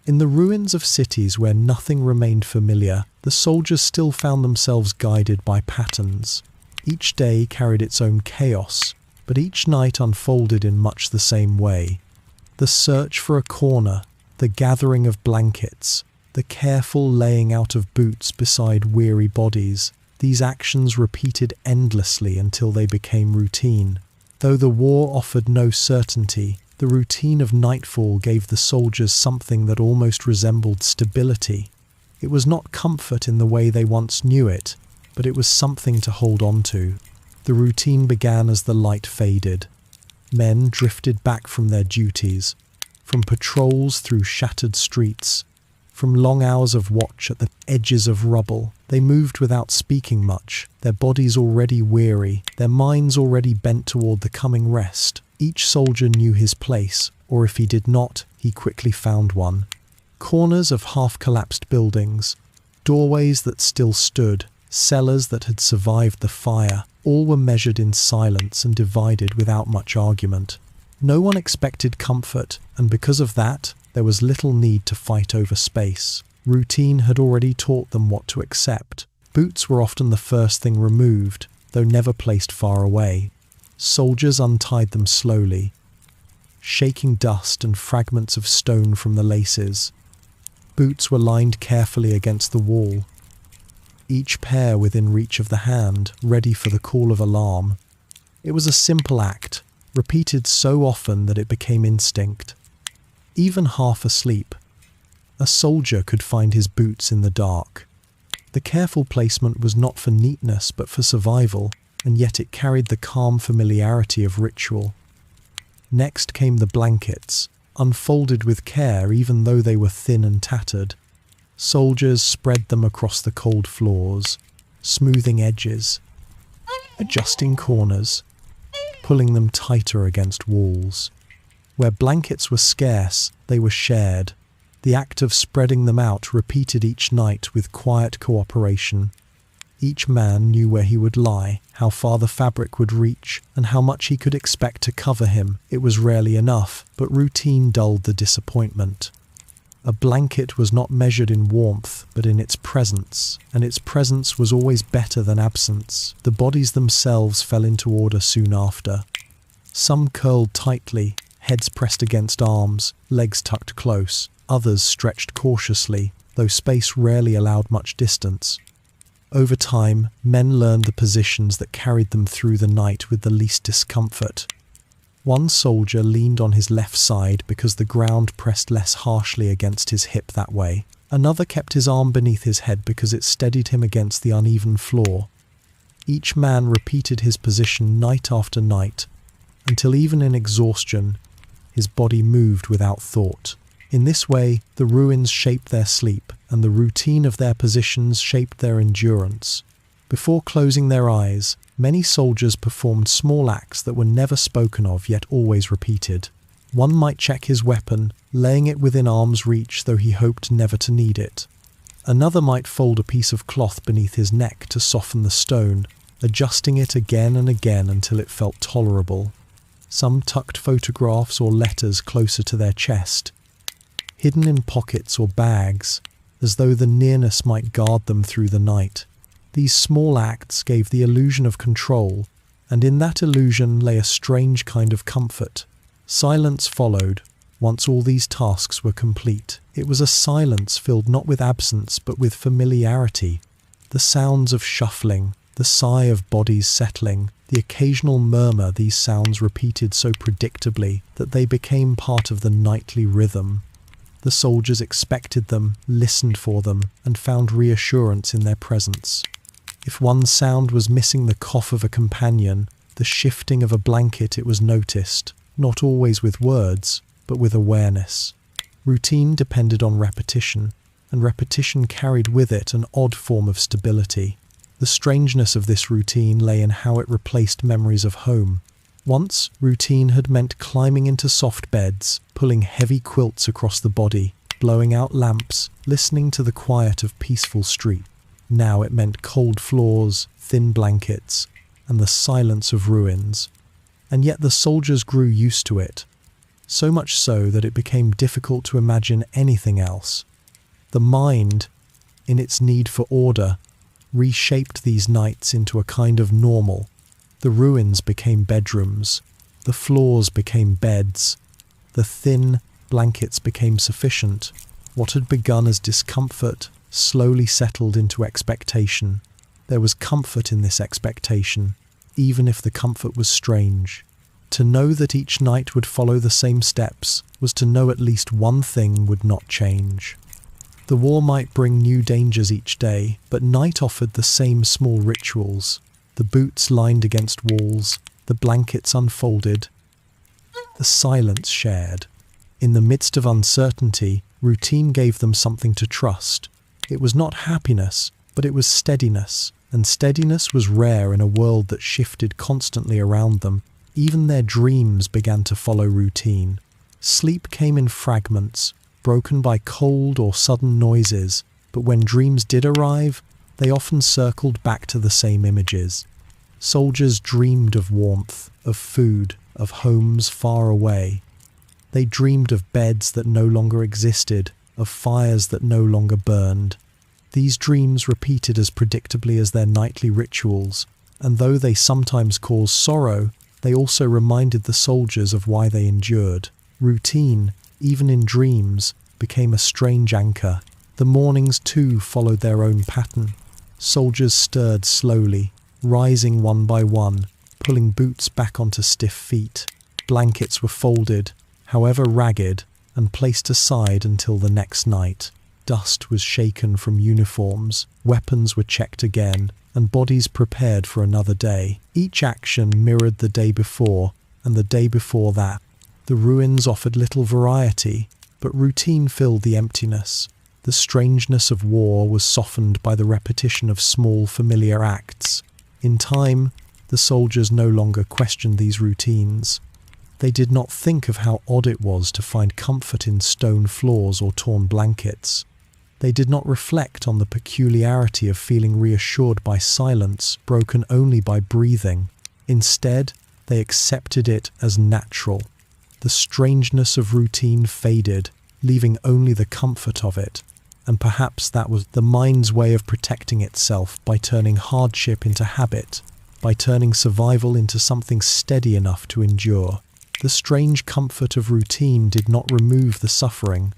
In the ruins of cities where nothing remained familiar, the soldiers still found themselves guided by patterns. Each day carried its own chaos, but each night unfolded in much the same way. The search for a corner, the gathering of blankets, the careful laying out of boots beside weary bodies, these actions repeated endlessly until they became routine. Though the war offered no certainty, the routine of nightfall gave the soldiers something that almost resembled stability. It was not comfort in the way they once knew it, but it was something to hold on to. The routine began as the light faded. Men drifted back from their duties, from patrols through shattered streets, from long hours of watch at the edges of rubble. They moved without speaking much, their bodies already weary, their minds already bent toward the coming rest. Each soldier knew his place, or if he did not, he quickly found one. Corners of half-collapsed buildings, doorways that still stood, cellars that had survived the fire, all were measured in silence and divided without much argument. No one expected comfort, and because of that, there was little need to fight over space. Routine had already taught them what to accept. Boots were often the first thing removed, though never placed far away. Soldiers untied them slowly, shaking dust and fragments of stone from the laces. Boots were lined carefully against the wall, each pair within reach of the hand, ready for the call of alarm. It was a simple act, repeated so often that it became instinct. Even half asleep, a soldier could find his boots in the dark. The careful placement was not for neatness but for survival, and yet it carried the calm familiarity of ritual. Next came the blankets, unfolded with care even though they were thin and tattered. Soldiers spread them across the cold floors, smoothing edges, adjusting corners, pulling them tighter against walls. Where blankets were scarce, they were shared. The act of spreading them out repeated each night with quiet cooperation. Each man knew where he would lie, how far the fabric would reach, and how much he could expect to cover him. It was rarely enough, but routine dulled the disappointment. A blanket was not measured in warmth, but in its presence, and its presence was always better than absence. The bodies themselves fell into order soon after. Some curled tightly, heads pressed against arms, legs tucked close. Others stretched cautiously, though space rarely allowed much distance. Over time, men learned the positions that carried them through the night with the least discomfort. One soldier leaned on his left side because the ground pressed less harshly against his hip that way. Another kept his arm beneath his head because it steadied him against the uneven floor. Each man repeated his position night after night, until even in exhaustion, his body moved without thought. In this way, the ruins shaped their sleep, and the routine of their positions shaped their endurance. Before closing their eyes, many soldiers performed small acts that were never spoken of yet always repeated. One might check his weapon, laying it within arm's reach though he hoped never to need it. Another might fold a piece of cloth beneath his neck to soften the stone, adjusting it again and again until it felt tolerable. Some tucked photographs or letters closer to their chest, hidden in pockets or bags, as though the nearness might guard them through the night. These small acts gave the illusion of control, and in that illusion lay a strange kind of comfort. Silence followed, once all these tasks were complete. It was a silence filled not with absence but with familiarity. The sounds of shuffling, the sigh of bodies settling, the occasional murmur these sounds repeated so predictably that they became part of the nightly rhythm. The soldiers expected them, listened for them, and found reassurance in their presence. If one sound was missing the cough of a companion, the shifting of a blanket, it was noticed, not always with words, but with awareness. Routine depended on repetition, and repetition carried with it an odd form of stability. The strangeness of this routine lay in how it replaced memories of home. Once, routine had meant climbing into soft beds, pulling heavy quilts across the body, blowing out lamps, listening to the quiet of peaceful street. Now it meant cold floors, thin blankets, and the silence of ruins. And yet the soldiers grew used to it, so much so that it became difficult to imagine anything else. The mind, in its need for order, reshaped these nights into a kind of normal, The ruins became bedrooms, the floors became beds, the thin blankets became sufficient. What had begun as discomfort slowly settled into expectation. There was comfort in this expectation, even if the comfort was strange. To know that each night would follow the same steps was to know at least one thing would not change. The war might bring new dangers each day, but night offered the same small rituals. The boots lined against walls, the blankets unfolded, the silence shared. In the midst of uncertainty, routine gave them something to trust. It was not happiness, but it was steadiness, and steadiness was rare in a world that shifted constantly around them. Even their dreams began to follow routine. Sleep came in fragments, broken by cold or sudden noises, but when dreams did arrive, they often circled back to the same images. Soldiers dreamed of warmth, of food, of homes far away. They dreamed of beds that no longer existed, of fires that no longer burned. These dreams repeated as predictably as their nightly rituals, and though they sometimes caused sorrow, they also reminded the soldiers of why they endured. Routine, even in dreams, became a strange anchor. The mornings too followed their own pattern. Soldiers stirred slowly, rising one by one, pulling boots back onto stiff feet. Blankets were folded, however ragged, and placed aside until the next night. Dust was shaken from uniforms, weapons were checked again, and bodies prepared for another day. Each action mirrored the day before, and the day before that. The ruins offered little variety, but routine filled the emptiness. The strangeness of war was softened by the repetition of small familiar acts. In time, the soldiers no longer questioned these routines. They did not think of how odd it was to find comfort in stone floors or torn blankets. They did not reflect on the peculiarity of feeling reassured by silence, broken only by breathing. Instead, they accepted it as natural. The strangeness of routine faded, leaving only the comfort of it. And perhaps that was the mind's way of protecting itself by turning hardship into habit, by turning survival into something steady enough to endure. The strange comfort of routine did not remove the suffering.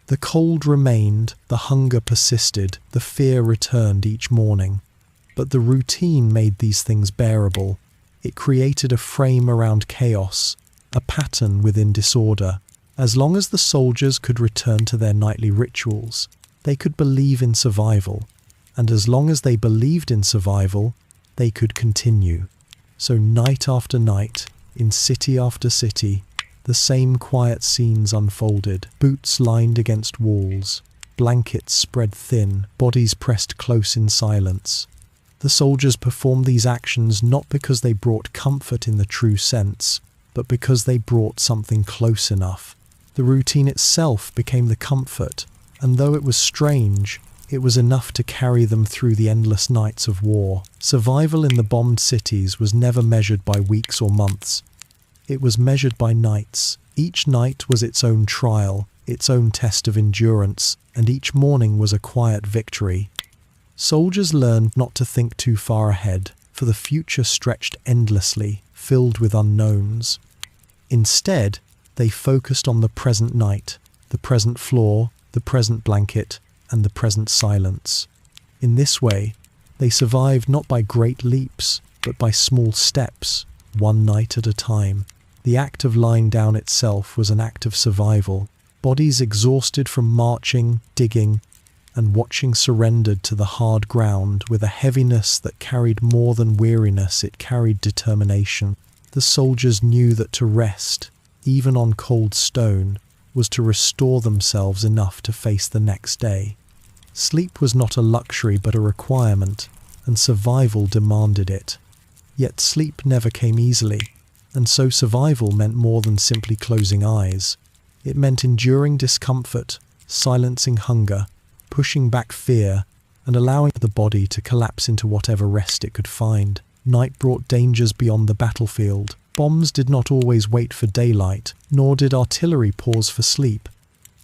The cold remained, the hunger persisted, the fear returned each morning. But the routine made these things bearable. It created a frame around chaos, a pattern within disorder. As long as the soldiers could return to their nightly rituals, they could believe in survival. And as long as they believed in survival, they could continue. So night after night, in city after city, the same quiet scenes unfolded. Boots lined against walls, blankets spread thin, bodies pressed close in silence. The soldiers performed these actions not because they brought comfort in the true sense, but because they brought something close enough. The routine itself became the comfort, and though it was strange, it was enough to carry them through the endless nights of war. Survival in the bombed cities was never measured by weeks or months. It was measured by nights. Each night was its own trial, its own test of endurance, and each morning was a quiet victory. Soldiers learned not to think too far ahead, for the future stretched endlessly, filled with unknowns. Instead, they focused on the present night, the present floor, the present blanket, and the present silence. In this way, they survived not by great leaps, but by small steps, one night at a time. The act of lying down itself was an act of survival. Bodies exhausted from marching, digging, and watching surrendered to the hard ground with a heaviness that carried more than weariness, it carried determination. The soldiers knew that to rest, even on cold stone, was to restore themselves enough to face the next day. Sleep was not a luxury but a requirement, and survival demanded it. Yet sleep never came easily, and so survival meant more than simply closing eyes. It meant enduring discomfort, silencing hunger, pushing back fear, and allowing the body to collapse into whatever rest it could find. Night brought dangers beyond the battlefield. Bombs did not always wait for daylight, nor did artillery pause for sleep.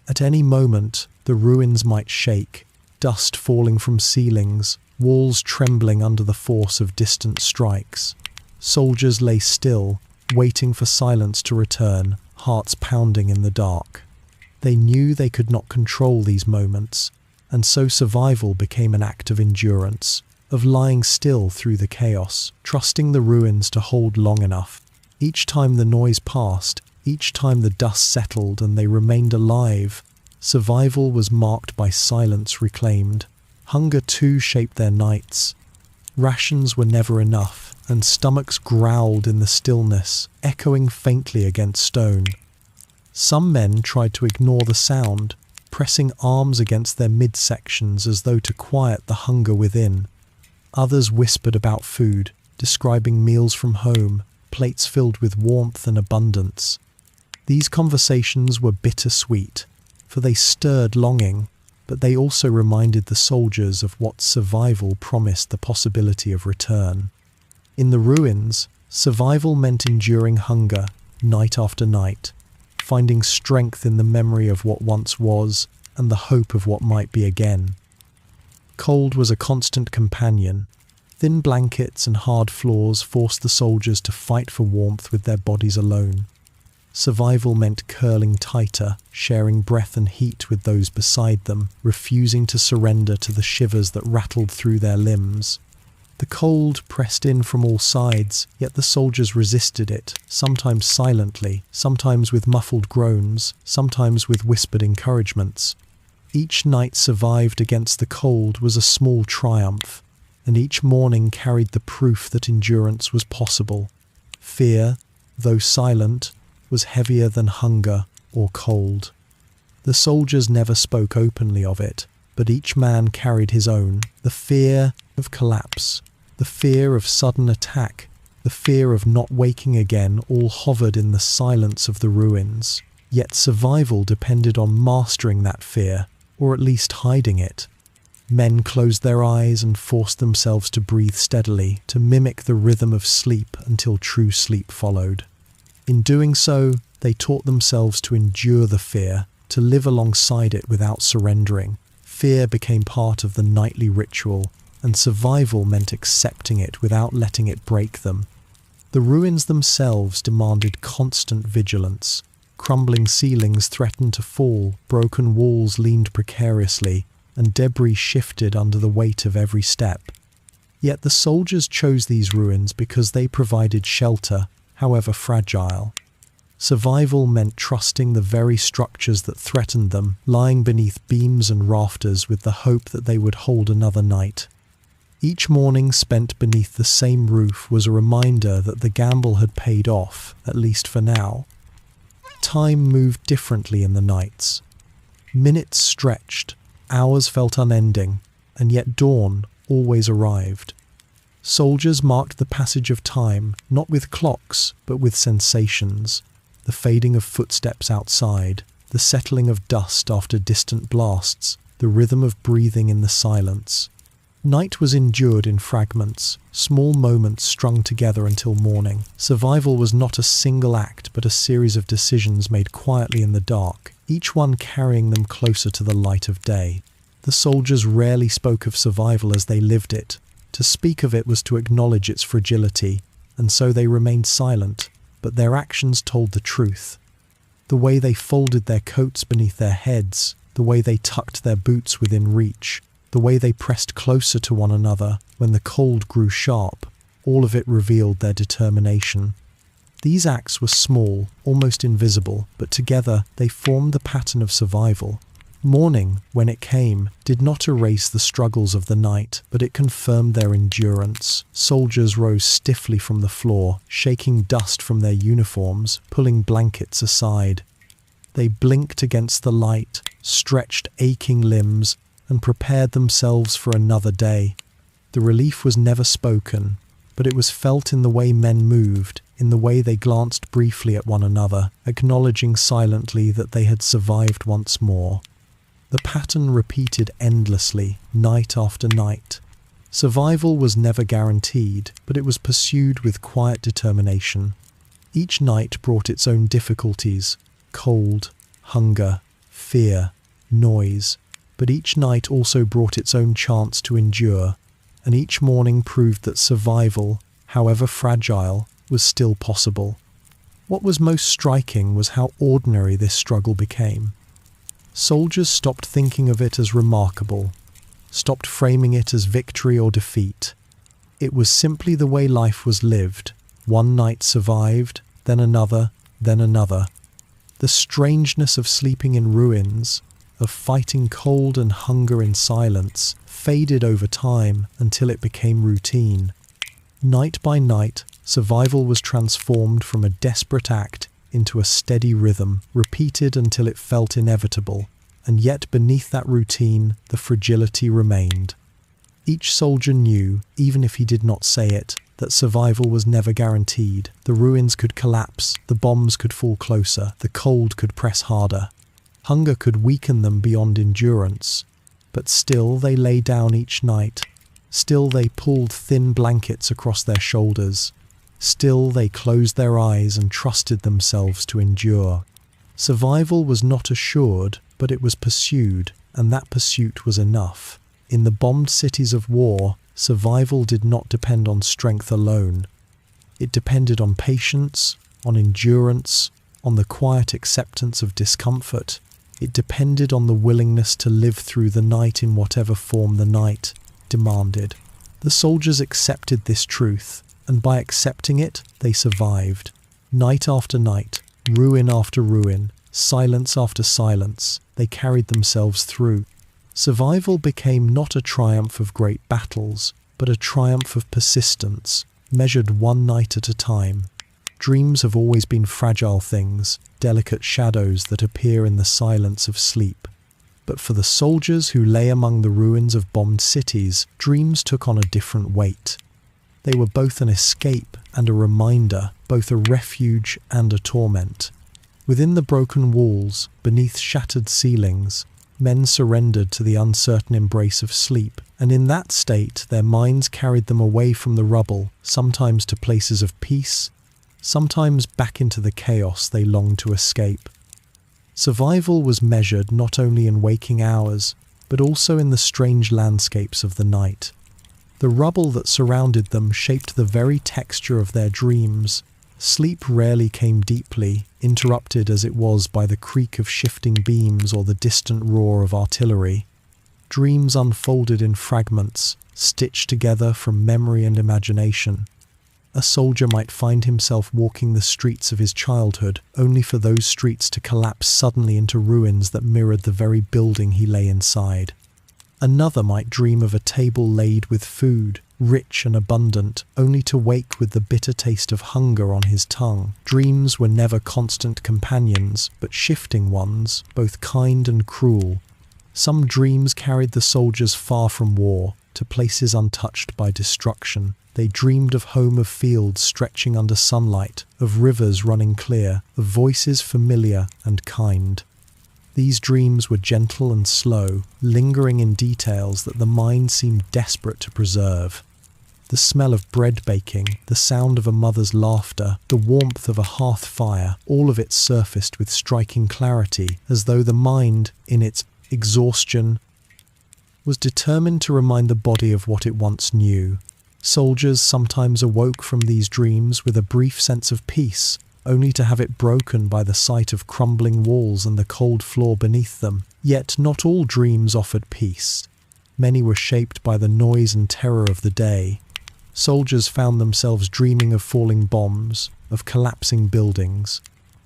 At any moment, the ruins might shake, dust falling from ceilings, walls trembling under the force of distant strikes. Soldiers lay still, waiting for silence to return, hearts pounding in the dark. They knew they could not control these moments, and so survival became an act of endurance, of lying still through the chaos, trusting the ruins to hold long enough. Each time the noise passed, each time the dust settled and they remained alive, survival was marked by silence reclaimed. Hunger too shaped their nights. Rations were never enough, and stomachs growled in the stillness, echoing faintly against stone. Some men tried to ignore the sound, pressing arms against their midsections as though to quiet the hunger within. Others whispered about food, describing meals from home, plates filled with warmth and abundance. These conversations were bittersweet, for they stirred longing, but they also reminded the soldiers of what survival promised the possibility of return. In the ruins, survival meant enduring hunger, night after night, finding strength in the memory of what once was and the hope of what might be again. Cold was a constant companion. Thin blankets and hard floors forced the soldiers to fight for warmth with their bodies alone. Survival meant curling tighter, sharing breath and heat with those beside them, refusing to surrender to the shivers that rattled through their limbs. The cold pressed in from all sides, yet the soldiers resisted it, sometimes silently, sometimes with muffled groans, sometimes with whispered encouragements. Each night survived against the cold was a small triumph, and each morning carried the proof that endurance was possible. Fear, though silent, was heavier than hunger or cold. The soldiers never spoke openly of it, but each man carried his own, the fear of collapse, the fear of sudden attack, the fear of not waking again, all hovered in the silence of the ruins. Yet survival depended on mastering that fear, or at least hiding it. Men closed their eyes and forced themselves to breathe steadily, to mimic the rhythm of sleep until true sleep followed. In doing so, they taught themselves to endure the fear, to live alongside it without surrendering. Fear became part of the nightly ritual, and survival meant accepting it without letting it break them. The ruins themselves demanded constant vigilance. Crumbling ceilings threatened to fall, broken walls leaned precariously, and debris shifted under the weight of every step. Yet the soldiers chose these ruins because they provided shelter, however fragile. Survival meant trusting the very structures that threatened them, lying beneath beams and rafters with the hope that they would hold another night. Each morning spent beneath the same roof was a reminder that the gamble had paid off, at least for now. Time moved differently in the nights. Minutes stretched, hours felt unending, and yet dawn always arrived. Soldiers marked the passage of time, not with clocks, but with sensations. The fading of footsteps outside, the settling of dust after distant blasts, the rhythm of breathing in the silence. Night was endured in fragments, small moments strung together until morning. Survival was not a single act, but a series of decisions made quietly in the dark, each one carrying them closer to the light of day. The soldiers rarely spoke of survival as they lived it. To speak of it was to acknowledge its fragility, and so they remained silent, but their actions told the truth. The way they folded their coats beneath their heads, the way they tucked their boots within reach, the way they pressed closer to one another when the cold grew sharp, all of it revealed their determination. These acts were small, almost invisible, but together they formed the pattern of survival. Morning, when it came, did not erase the struggles of the night, but it confirmed their endurance. Soldiers rose stiffly from the floor, shaking dust from their uniforms, pulling blankets aside. They blinked against the light, stretched aching limbs, and prepared themselves for another day. The relief was never spoken, but it was felt in the way men moved, in the way they glanced briefly at one another, acknowledging silently that they had survived once more. The pattern repeated endlessly, night after night. Survival was never guaranteed, but it was pursued with quiet determination. Each night brought its own difficulties: cold, hunger, fear, noise. But each night also brought its own chance to endure, and each morning proved that survival, however fragile, was still possible. What was most striking was how ordinary this struggle became. Soldiers stopped thinking of it as remarkable, stopped framing it as victory or defeat. It was simply the way life was lived. One night survived, then another, then another. The strangeness of sleeping in ruins, of fighting cold and hunger in silence, faded over time until it became routine. Night by night, survival was transformed from a desperate act into a steady rhythm, repeated until it felt inevitable, and yet beneath that routine, the fragility remained. Each soldier knew, even if he did not say it, that survival was never guaranteed. The ruins could collapse, the bombs could fall closer, the cold could press harder. Hunger could weaken them beyond endurance, but still they lay down each night. Still they pulled thin blankets across their shoulders. Still they closed their eyes and trusted themselves to endure. Survival was not assured, but it was pursued, and that pursuit was enough. In the bombed cities of war, survival did not depend on strength alone. It depended on patience, on endurance, on the quiet acceptance of discomfort. It depended on the willingness to live through the night in whatever form the night demanded. The soldiers accepted this truth, and by accepting it, they survived. Night after night, ruin after ruin, silence after silence, they carried themselves through. Survival became not a triumph of great battles, but a triumph of persistence, measured one night at a time. Dreams have always been fragile things, delicate shadows that appear in the silence of sleep. But for the soldiers who lay among the ruins of bombed cities, dreams took on a different weight. They were both an escape and a reminder, both a refuge and a torment. Within the broken walls, beneath shattered ceilings, men surrendered to the uncertain embrace of sleep, and in that state their minds carried them away from the rubble, sometimes to places of peace, sometimes back into the chaos they longed to escape. Survival was measured not only in waking hours, but also in the strange landscapes of the night. The rubble that surrounded them shaped the very texture of their dreams. Sleep rarely came deeply, interrupted as it was by the creak of shifting beams or the distant roar of artillery. Dreams unfolded in fragments, stitched together from memory and imagination. A soldier might find himself walking the streets of his childhood, only for those streets to collapse suddenly into ruins that mirrored the very building he lay inside. Another might dream of a table laid with food, rich and abundant, only to wake with the bitter taste of hunger on his tongue. Dreams were never constant companions, but shifting ones, both kind and cruel. Some dreams carried the soldiers far from war, to places untouched by destruction. They dreamed of home of fields stretching under sunlight, of rivers running clear, of voices familiar and kind. These dreams were gentle and slow, lingering in details that the mind seemed desperate to preserve. The smell of bread baking, the sound of a mother's laughter, the warmth of a hearth fire, all of it surfaced with striking clarity, as though the mind, in its exhaustion, was determined to remind the body of what it once knew. Soldiers sometimes awoke from these dreams with a brief sense of peace, only to have it broken by the sight of crumbling walls and the cold floor beneath them. Yet not all dreams offered peace. Many were shaped by the noise and terror of the day. Soldiers found themselves dreaming of falling bombs, of collapsing buildings,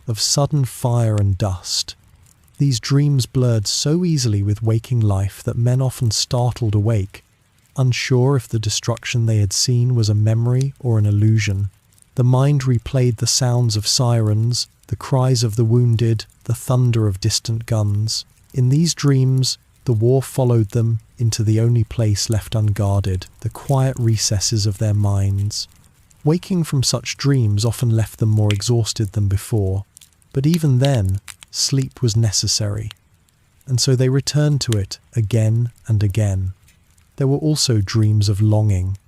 of sudden fire and dust. These dreams blurred so easily with waking life that men often startled awake, unsure if the destruction they had seen was a memory or an illusion. The mind replayed the sounds of sirens, the cries of the wounded, the thunder of distant guns. In these dreams, the war followed them into the only place left unguarded, the quiet recesses of their minds. Waking from such dreams often left them more exhausted than before, but even then, sleep was necessary, and so they returned to it again and again. There were also dreams of longing,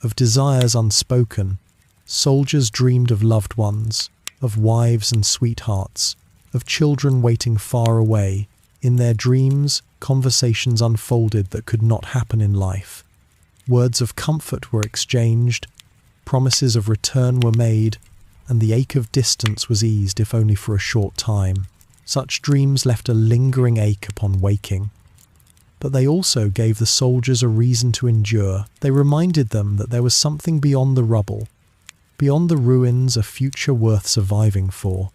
of desires unspoken. Soldiers dreamed of loved ones, of wives and sweethearts, of children waiting far away. In their dreams, conversations unfolded that could not happen in life. Words of comfort were exchanged, promises of return were made, and the ache of distance was eased if only for a short time. Such dreams left a lingering ache upon waking. But they also gave the soldiers a reason to endure. They reminded them that there was something beyond the rubble, beyond the ruins, a future worth surviving for.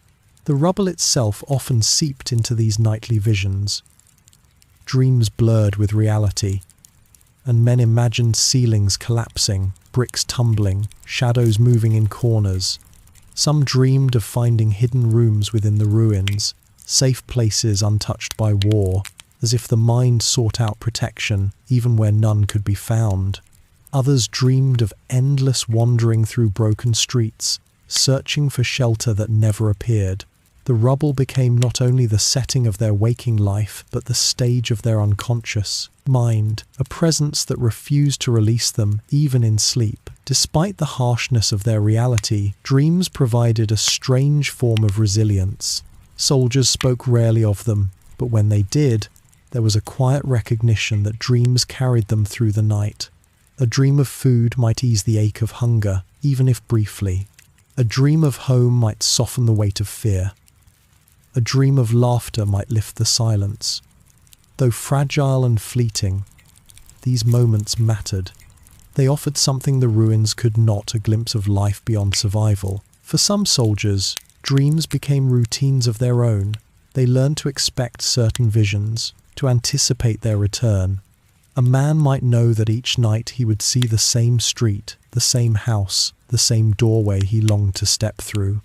The rubble itself often seeped into these nightly visions. Dreams blurred with reality, and men imagined ceilings collapsing, bricks tumbling, shadows moving in corners. Some dreamed of finding hidden rooms within the ruins, safe places untouched by war, as if the mind sought out protection even where none could be found. Others dreamed of endless wandering through broken streets, searching for shelter that never appeared. The rubble became not only the setting of their waking life, but the stage of their unconscious mind, a presence that refused to release them even in sleep. Despite the harshness of their reality, dreams provided a strange form of resilience. Soldiers spoke rarely of them, but when they did, there was a quiet recognition that dreams carried them through the night. A dream of food might ease the ache of hunger, even if briefly. A dream of home might soften the weight of fear. A dream of laughter might lift the silence. Though fragile and fleeting, these moments mattered. They offered something the ruins could not, a glimpse of life beyond survival. For some soldiers, dreams became routines of their own. They learned to expect certain visions, to anticipate their return. A man might know that each night he would see the same street, the same house, the same doorway he longed to step through.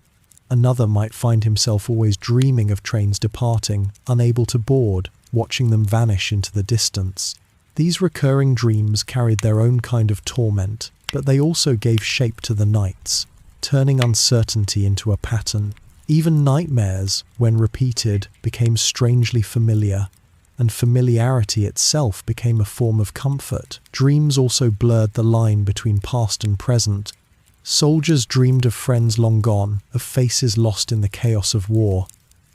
Another might find himself always dreaming of trains departing, unable to board, watching them vanish into the distance. These recurring dreams carried their own kind of torment, but they also gave shape to the nights, turning uncertainty into a pattern. Even nightmares, when repeated, became strangely familiar, and familiarity itself became a form of comfort. Dreams also blurred the line between past and present. Soldiers dreamed of friends long gone, of faces lost in the chaos of war.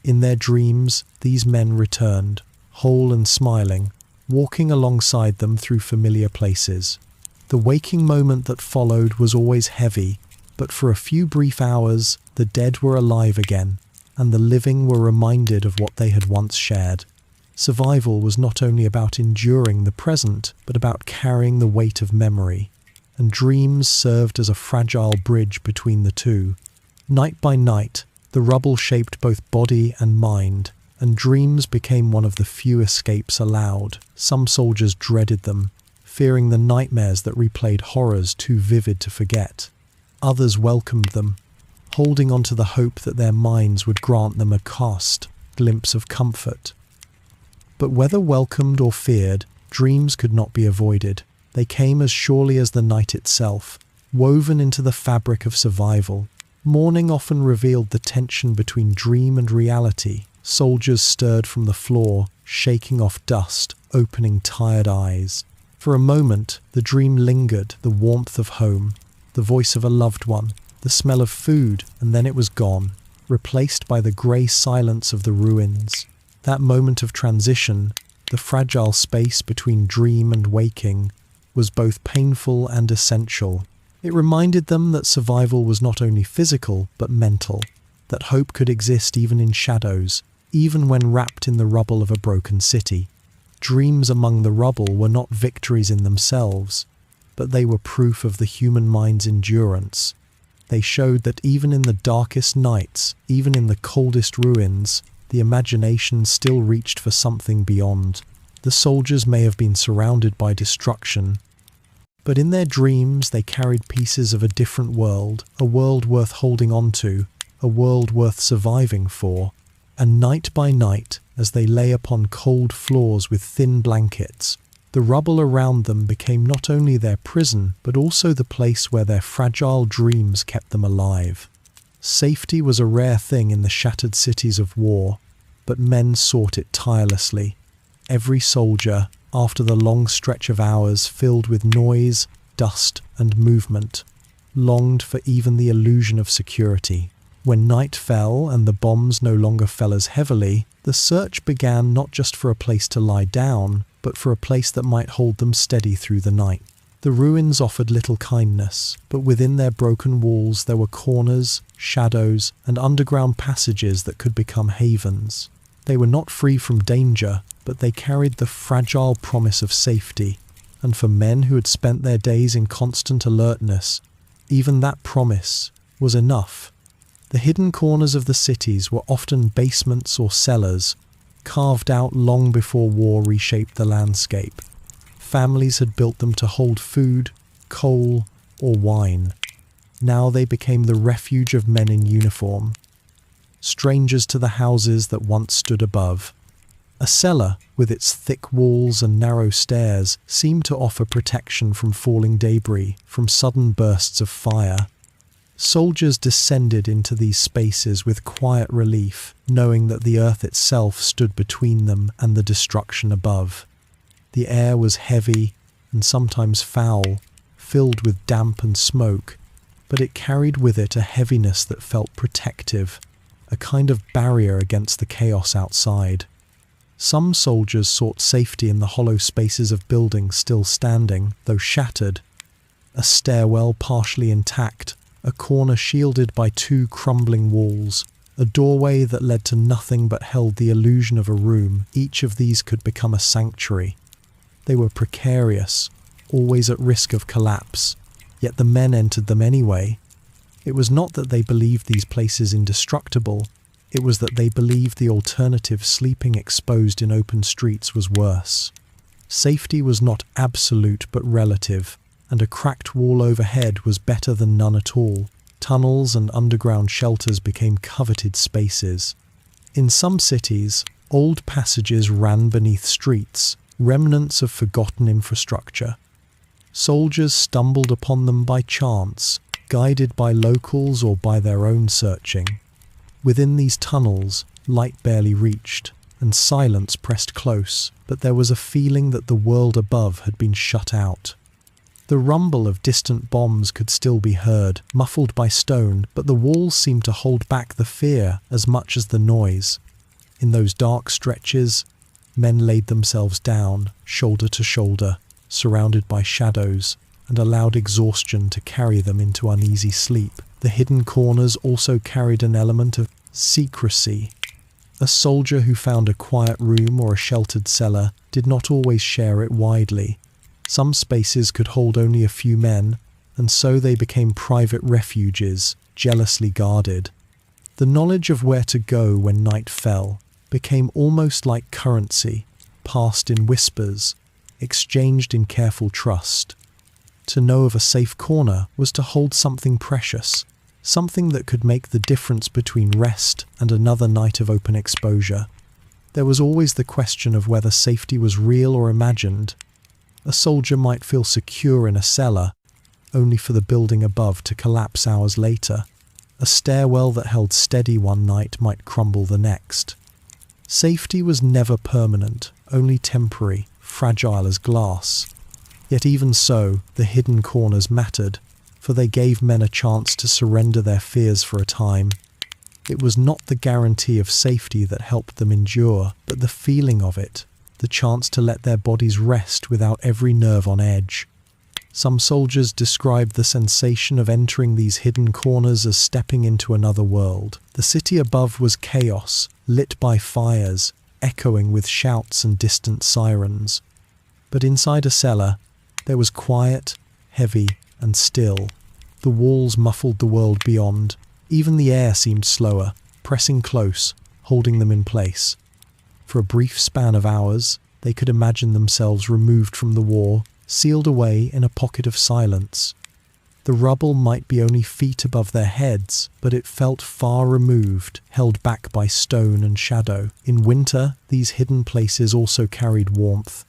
In their dreams, these men returned, whole and smiling, walking alongside them through familiar places. The waking moment that followed was always heavy, but for a few brief hours, the dead were alive again, and the living were reminded of what they had once shared. Survival was not only about enduring the present, but about carrying the weight of memory, and dreams served as a fragile bridge between the two. Night by night, the rubble shaped both body and mind, and dreams became one of the few escapes allowed. Some soldiers dreaded them, fearing the nightmares that replayed horrors too vivid to forget. Others welcomed them, holding on to the hope that their minds would grant them a glimpse of comfort. But whether welcomed or feared, dreams could not be avoided. They came as surely as the night itself, woven into the fabric of survival. Morning often revealed the tension between dream and reality. Soldiers stirred from the floor, shaking off dust, opening tired eyes. For a moment, the dream lingered, the warmth of home, the voice of a loved one, the smell of food, and then it was gone, replaced by the grey silence of the ruins. That moment of transition, the fragile space between dream and waking, was both painful and essential. It reminded them that survival was not only physical, but mental, that hope could exist even in shadows, even when wrapped in the rubble of a broken city. Dreams among the rubble were not victories in themselves, but they were proof of the human mind's endurance. They showed that even in the darkest nights, even in the coldest ruins, the imagination still reached for something beyond. The soldiers may have been surrounded by destruction, but in their dreams they carried pieces of a different world, a world worth holding on to, a world worth surviving for. And night by night, as they lay upon cold floors with thin blankets, the rubble around them became not only their prison, but also the place where their fragile dreams kept them alive. Safety was a rare thing in the shattered cities of war, but men sought it tirelessly. Every soldier, after the long stretch of hours filled with noise, dust, and movement, longed for even the illusion of security. When night fell and the bombs no longer fell as heavily, the search began not just for a place to lie down, but for a place that might hold them steady through the night. The ruins offered little kindness, but within their broken walls there were corners, shadows, and underground passages that could become havens. They were not free from danger, but they carried the fragile promise of safety, and for men who had spent their days in constant alertness, even that promise was enough. The hidden corners of the cities were often basements or cellars, carved out long before war reshaped the landscape. Families had built them to hold food, coal, or wine. Now they became the refuge of men in uniform, strangers to the houses that once stood above. A cellar, with its thick walls and narrow stairs, seemed to offer protection from falling debris, from sudden bursts of fire. Soldiers descended into these spaces with quiet relief, knowing that the earth itself stood between them and the destruction above. The air was heavy and sometimes foul, filled with damp and smoke, but it carried with it a heaviness that felt protective, a kind of barrier against the chaos outside. Some soldiers sought safety in the hollow spaces of buildings still standing, though shattered. A stairwell partially intact, a corner shielded by two crumbling walls, a doorway that led to nothing but held the illusion of a room. Each of these could become a sanctuary. They were precarious, always at risk of collapse, yet the men entered them anyway. It was not that they believed these places indestructible, it was that they believed the alternative, sleeping exposed in open streets, was worse. Safety was not absolute but relative, and a cracked wall overhead was better than none at all. Tunnels and underground shelters became coveted spaces. In some cities, old passages ran beneath streets, remnants of forgotten infrastructure. Soldiers stumbled upon them by chance, guided by locals or by their own searching. Within these tunnels, light barely reached, and silence pressed close, but there was a feeling that the world above had been shut out. The rumble of distant bombs could still be heard, muffled by stone, but the walls seemed to hold back the fear as much as the noise. In those dark stretches, men laid themselves down, shoulder to shoulder, surrounded by shadows, and allowed exhaustion to carry them into uneasy sleep. The hidden corners also carried an element of secrecy. A soldier who found a quiet room or a sheltered cellar did not always share it widely. Some spaces could hold only a few men, and so they became private refuges, jealously guarded. The knowledge of where to go when night fell became almost like currency, passed in whispers, exchanged in careful trust. To know of a safe corner was to hold something precious, something that could make the difference between rest and another night of open exposure. There was always the question of whether safety was real or imagined. A soldier might feel secure in a cellar, only for the building above to collapse hours later. A stairwell that held steady one night might crumble the next. Safety was never permanent, only temporary, fragile as glass. Yet even so, the hidden corners mattered, for they gave men a chance to surrender their fears for a time. It was not the guarantee of safety that helped them endure, but the feeling of it, the chance to let their bodies rest without every nerve on edge. Some soldiers described the sensation of entering these hidden corners as stepping into another world. The city above was chaos, lit by fires, echoing with shouts and distant sirens. But inside a cellar, there was quiet, heavy, and still. The walls muffled the world beyond. Even the air seemed slower, pressing close, holding them in place. For a brief span of hours, they could imagine themselves removed from the war, sealed away in a pocket of silence. The rubble might be only feet above their heads, but it felt far removed, held back by stone and shadow. In winter, these hidden places also carried warmth.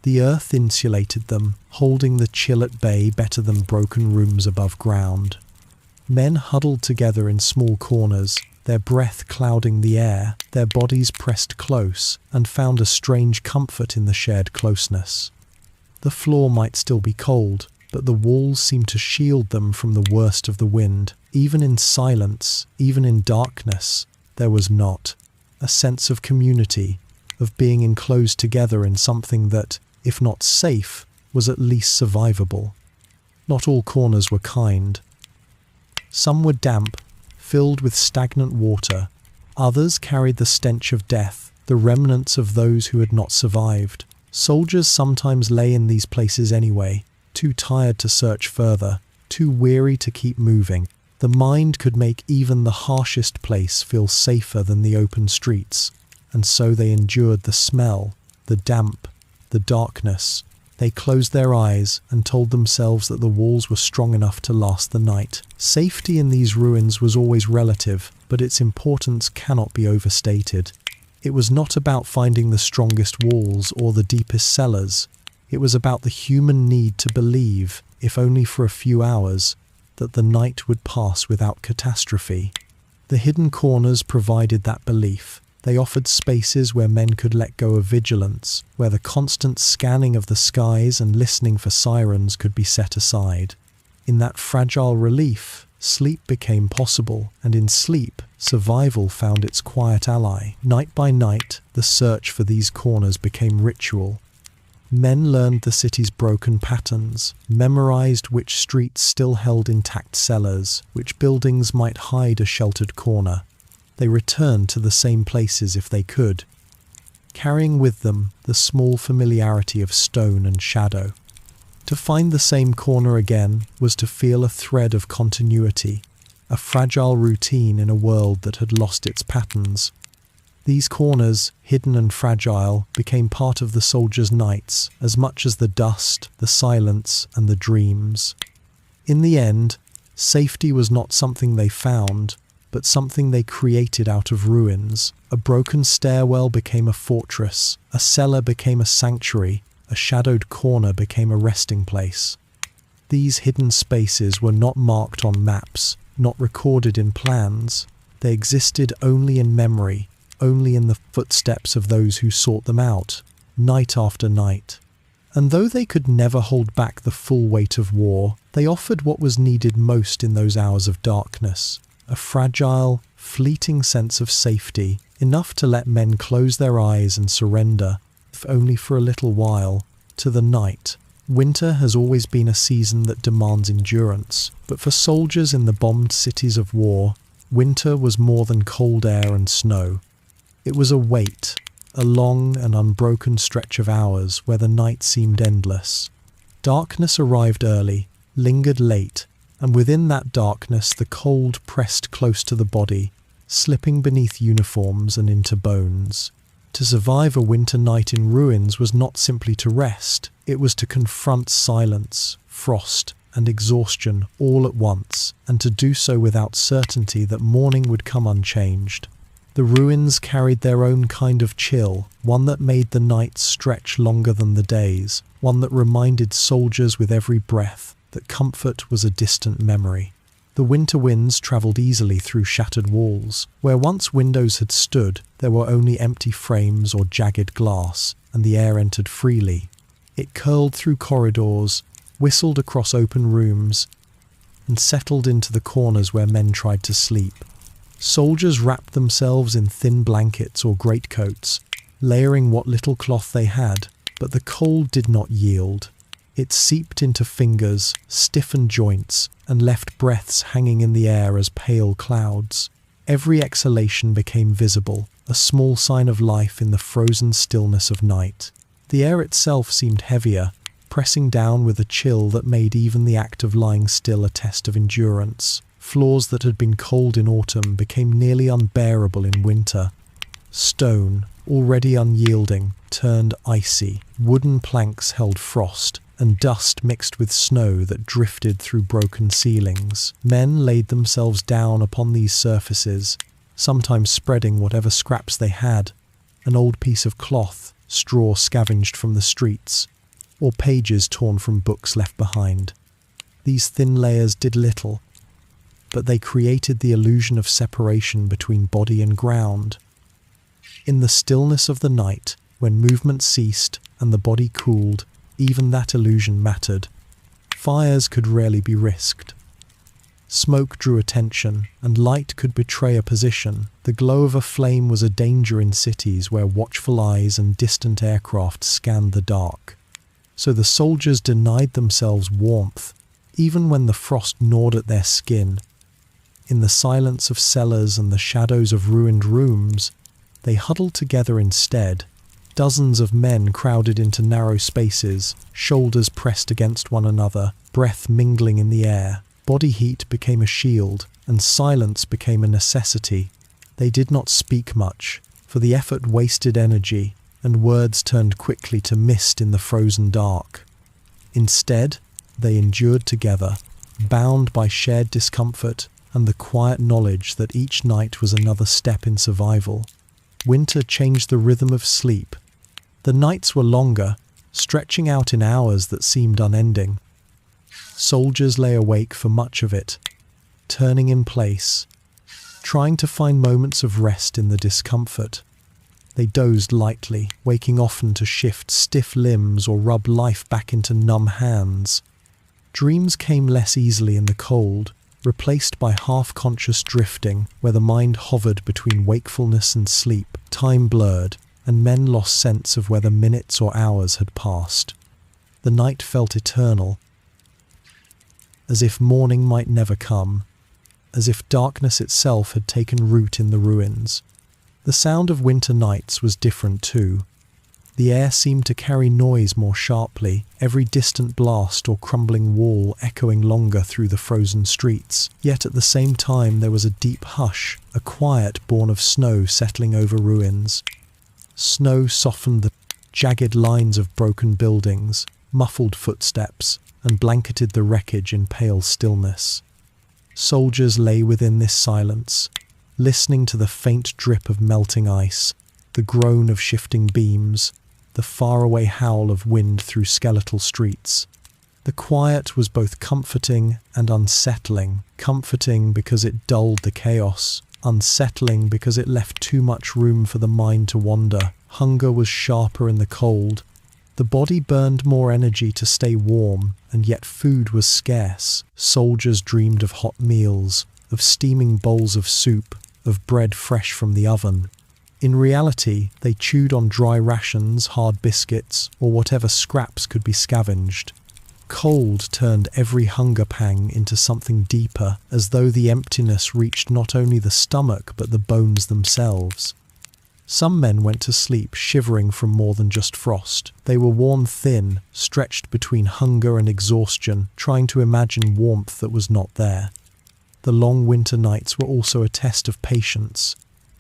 The earth insulated them, holding the chill at bay better than broken rooms above ground. Men huddled together in small corners, their breath clouding the air, their bodies pressed close, and found a strange comfort in the shared closeness. The floor might still be cold, but the walls seemed to shield them from the worst of the wind. Even in silence, even in darkness, there was not a sense of community, of being enclosed together in something that, if not safe, was at least survivable. Not all corners were kind. Some were damp, filled with stagnant water. Others carried the stench of death, the remnants of those who had not survived. Soldiers sometimes lay in these places anyway, too tired to search further, too weary to keep moving. The mind could make even the harshest place feel safer than the open streets, and so they endured the smell, the damp, the darkness. They closed their eyes and told themselves that the walls were strong enough to last the night. Safety in these ruins was always relative, but its importance cannot be overstated. It was not about finding the strongest walls or the deepest cellars. It was about the human need to believe, if only for a few hours, that the night would pass without catastrophe. The hidden corners provided that belief. They offered spaces where men could let go of vigilance, where the constant scanning of the skies and listening for sirens could be set aside. In that fragile relief, sleep became possible, and in sleep, survival found its quiet ally. Night by night, the search for these corners became ritual. Men learned the city's broken patterns, memorized which streets still held intact cellars, which buildings might hide a sheltered corner. They returned to the same places if they could, carrying with them the small familiarity of stone and shadow. To find the same corner again was to feel a thread of continuity, a fragile routine in a world that had lost its patterns. These corners, hidden and fragile, became part of the soldiers' nights as much as the dust, the silence, and the dreams. In the end, safety was not something they found, but something they created out of ruins. A broken stairwell became a fortress, a cellar became a sanctuary, a shadowed corner became a resting place. These hidden spaces were not marked on maps, not recorded in plans. They existed only in memory, only in the footsteps of those who sought them out, night after night. And though they could never hold back the full weight of war, they offered what was needed most in those hours of darkness. A fragile, fleeting sense of safety, enough to let men close their eyes and surrender, if only for a little while, to the night. Winter has always been a season that demands endurance, but for soldiers in the bombed cities of war, winter was more than cold air and snow. It was a wait, a long and unbroken stretch of hours where the night seemed endless. Darkness arrived early, lingered late, and within that darkness the cold pressed close to the body, slipping beneath uniforms and into bones. To survive a winter night in ruins was not simply to rest, it was to confront silence, frost, and exhaustion all at once, and to do so without certainty that morning would come unchanged. The ruins carried their own kind of chill, one that made the nights stretch longer than the days, one that reminded soldiers with every breath that comfort was a distant memory. The winter winds travelled easily through shattered walls. Where once windows had stood, there were only empty frames or jagged glass, and the air entered freely. It curled through corridors, whistled across open rooms, and settled into the corners where men tried to sleep. Soldiers wrapped themselves in thin blankets or greatcoats, layering what little cloth they had, but the cold did not yield. It seeped into fingers, stiffened joints, and left breaths hanging in the air as pale clouds. Every exhalation became visible, a small sign of life in the frozen stillness of night. The air itself seemed heavier, pressing down with a chill that made even the act of lying still a test of endurance. Floors that had been cold in autumn became nearly unbearable in winter. Stone, already unyielding, turned icy. Wooden planks held frost, and dust mixed with snow that drifted through broken ceilings. Men laid themselves down upon these surfaces, sometimes spreading whatever scraps they had, an old piece of cloth, straw scavenged from the streets, or pages torn from books left behind. These thin layers did little, but they created the illusion of separation between body and ground. In the stillness of the night, when movement ceased and the body cooled, even that illusion mattered. Fires could rarely be risked. Smoke drew attention, and light could betray a position. The glow of a flame was a danger in cities where watchful eyes and distant aircraft scanned the dark. so the soldiers denied themselves warmth, even when the frost gnawed at their skin. In the silence of cellars and the shadows of ruined rooms, they huddled together instead. Dozens of men crowded into narrow spaces, shoulders pressed against one another, breath mingling in the air. Body heat became a shield, and silence became a necessity. They did not speak much, for the effort wasted energy, and words turned quickly to mist in the frozen dark. Instead, they endured together, bound by shared discomfort and the quiet knowledge that each night was another step in survival. Winter changed the rhythm of sleep. The nights were longer, stretching out in hours that seemed unending. Soldiers lay awake for much of it, turning in place, trying to find moments of rest in the discomfort. They dozed lightly, waking often to shift stiff limbs or rub life back into numb hands. Dreams came less easily in the cold, replaced by half-conscious drifting, where the mind hovered between wakefulness and sleep. Time blurred, and men lost sense of whether minutes or hours had passed. The night felt eternal, as if morning might never come, as if darkness itself had taken root in the ruins. The sound of winter nights was different too. The air seemed to carry noise more sharply, every distant blast or crumbling wall echoing longer through the frozen streets. Yet at the same time there was a deep hush, a quiet born of snow settling over ruins. Snow softened the jagged lines of broken buildings, muffled footsteps, and blanketed the wreckage in pale stillness. Soldiers lay within this silence, listening to the faint drip of melting ice, the groan of shifting beams, the faraway howl of wind through skeletal streets. The quiet was both comforting and unsettling. Comforting because it dulled the chaos, unsettling because it left too much room for the mind to wander. Hunger was sharper in the cold. The body burned more energy to stay warm, and yet food was scarce. Soldiers dreamed of hot meals, of steaming bowls of soup, of bread fresh from the oven. In reality, they chewed on dry rations, hard biscuits, or whatever scraps could be scavenged. Cold turned every hunger pang into something deeper, as though the emptiness reached not only the stomach but the bones themselves. Some men went to sleep shivering from more than just frost. They were worn thin, stretched between hunger and exhaustion, trying to imagine warmth that was not there. The long winter nights were also a test of patience.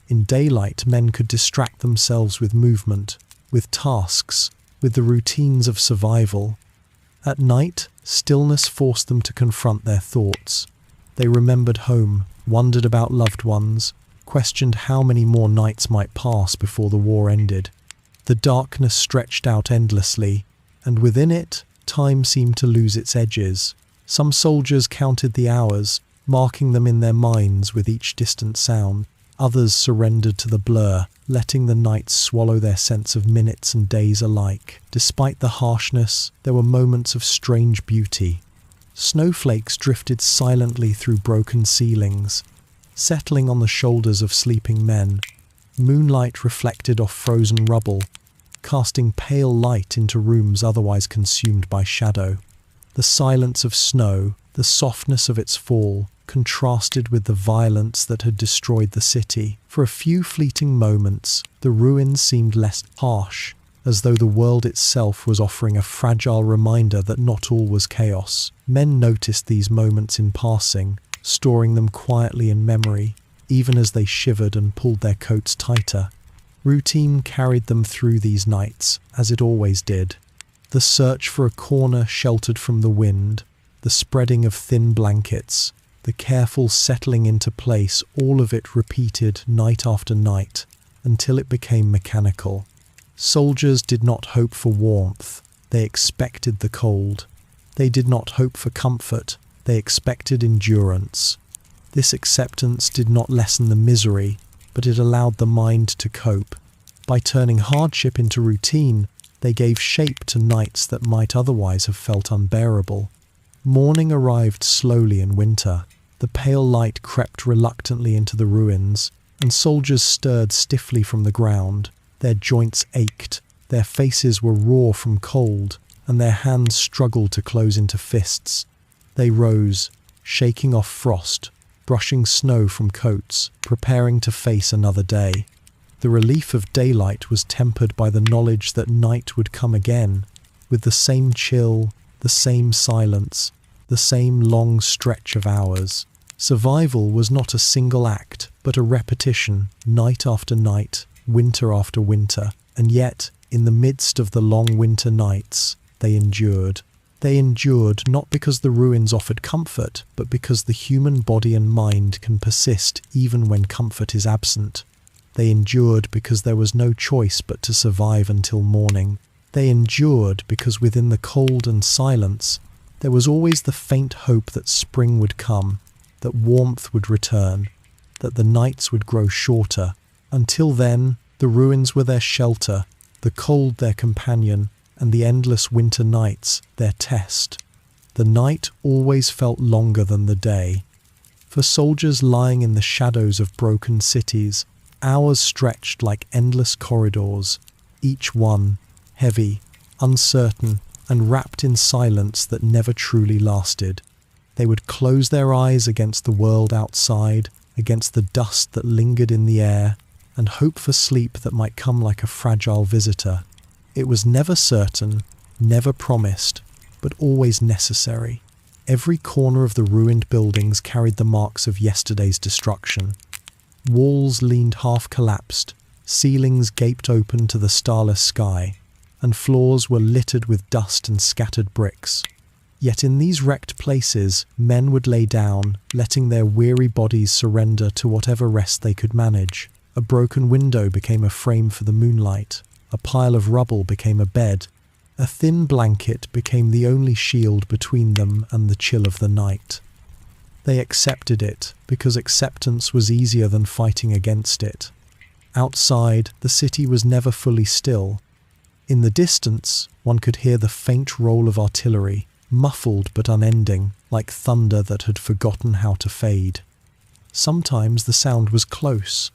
In daylight, men could distract themselves with movement, with tasks, with the routines of survival. At night, stillness forced them to confront their thoughts. They remembered home, wondered about loved ones, questioned how many more nights might pass before the war ended. The darkness stretched out endlessly, and within it, time seemed to lose its edges. Some soldiers counted the hours, marking them in their minds with each distant sound. Others surrendered to the blur, letting the nights swallow their sense of minutes and days alike. Despite the harshness, there were moments of strange beauty. Snowflakes drifted silently through broken ceilings, settling on the shoulders of sleeping men. Moonlight reflected off frozen rubble, casting pale light into rooms otherwise consumed by shadow. The silence of snow, the softness of its fall, contrasted with the violence that had destroyed the city. For a few fleeting moments, the ruins seemed less harsh, as though the world itself was offering a fragile reminder that not all was chaos. Men noticed these moments in passing, storing them quietly in memory, even as they shivered and pulled their coats tighter. Routine carried them through these nights, as it always did. The search for a corner sheltered from the wind, the spreading of thin blankets, the careful settling into place, all of it repeated night after night, until it became mechanical. Soldiers did not hope for warmth, they expected the cold. They did not hope for comfort, they expected endurance. This acceptance did not lessen the misery, but it allowed the mind to cope. By turning hardship into routine, they gave shape to nights that might otherwise have felt unbearable. Morning arrived slowly in winter. The pale light crept reluctantly into the ruins, and soldiers stirred stiffly from the ground. Their joints ached, their faces were raw from cold, and their hands struggled to close into fists. They rose, shaking off frost, brushing snow from coats, preparing to face another day. The relief of daylight was tempered by the knowledge that night would come again, with the same chill, the same silence, the same long stretch of hours. Survival was not a single act, but a repetition, night after night, winter after winter, and yet, in the midst of the long winter nights, they endured. They endured not because the ruins offered comfort, but because the human body and mind can persist even when comfort is absent. They endured because there was no choice but to survive until morning. They endured because within the cold and silence, there was always the faint hope that spring would come, that warmth would return, that the nights would grow shorter. Until then, the ruins were their shelter, the cold their companion, and the endless winter nights their test. The night always felt longer than the day. For soldiers lying in the shadows of broken cities, hours stretched like endless corridors, each one heavy, uncertain, and wrapped in silence that never truly lasted. They would close their eyes against the world outside, against the dust that lingered in the air, and hope for sleep that might come like a fragile visitor. It was never certain, never promised, but always necessary. Every corner of the ruined buildings carried the marks of yesterday's destruction. Walls leaned half-collapsed, ceilings gaped open to the starless sky, and floors were littered with dust and scattered bricks. Yet in these wrecked places, men would lay down, letting their weary bodies surrender to whatever rest they could manage. A broken window became a frame for the moonlight. A pile of rubble became a bed. A thin blanket became the only shield between them and the chill of the night. They accepted it, because acceptance was easier than fighting against it. Outside, the city was never fully still. In the distance, one could hear the faint roll of artillery, muffled but unending, like thunder that had forgotten how to fade. Sometimes the sound was close,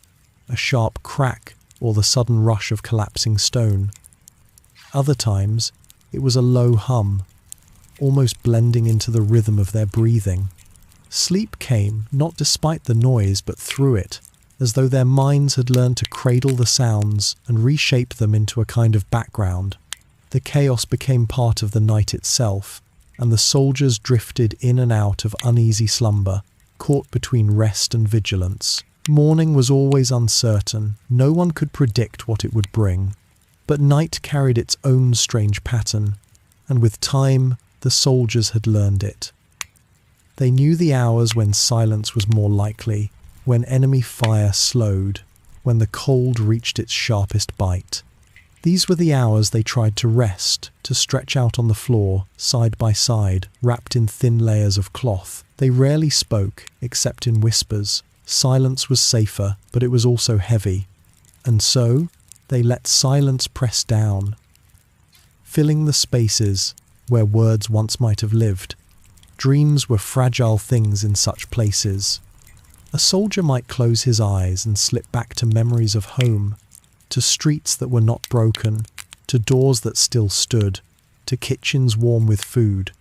a sharp crack or the sudden rush of collapsing stone. Other times, it was a low hum, almost blending into the rhythm of their breathing. Sleep came, not despite the noise, but through it, as though their minds had learned to cradle the sounds and reshape them into a kind of background. The chaos became part of the night itself, and the soldiers drifted in and out of uneasy slumber, caught between rest and vigilance. Morning was always uncertain, no one could predict what it would bring. But night carried its own strange pattern, and with time, the soldiers had learned it. They knew the hours when silence was more likely, when enemy fire slowed, when the cold reached its sharpest bite. These were the hours they tried to rest, to stretch out on the floor, side by side, wrapped in thin layers of cloth. They rarely spoke, except in whispers. Silence was safer, but it was also heavy. And so, they let silence press down, filling the spaces where words once might have lived. Dreams were fragile things in such places. A soldier might close his eyes and slip back to memories of home, to streets that were not broken, to doors that still stood, to kitchens warm with food.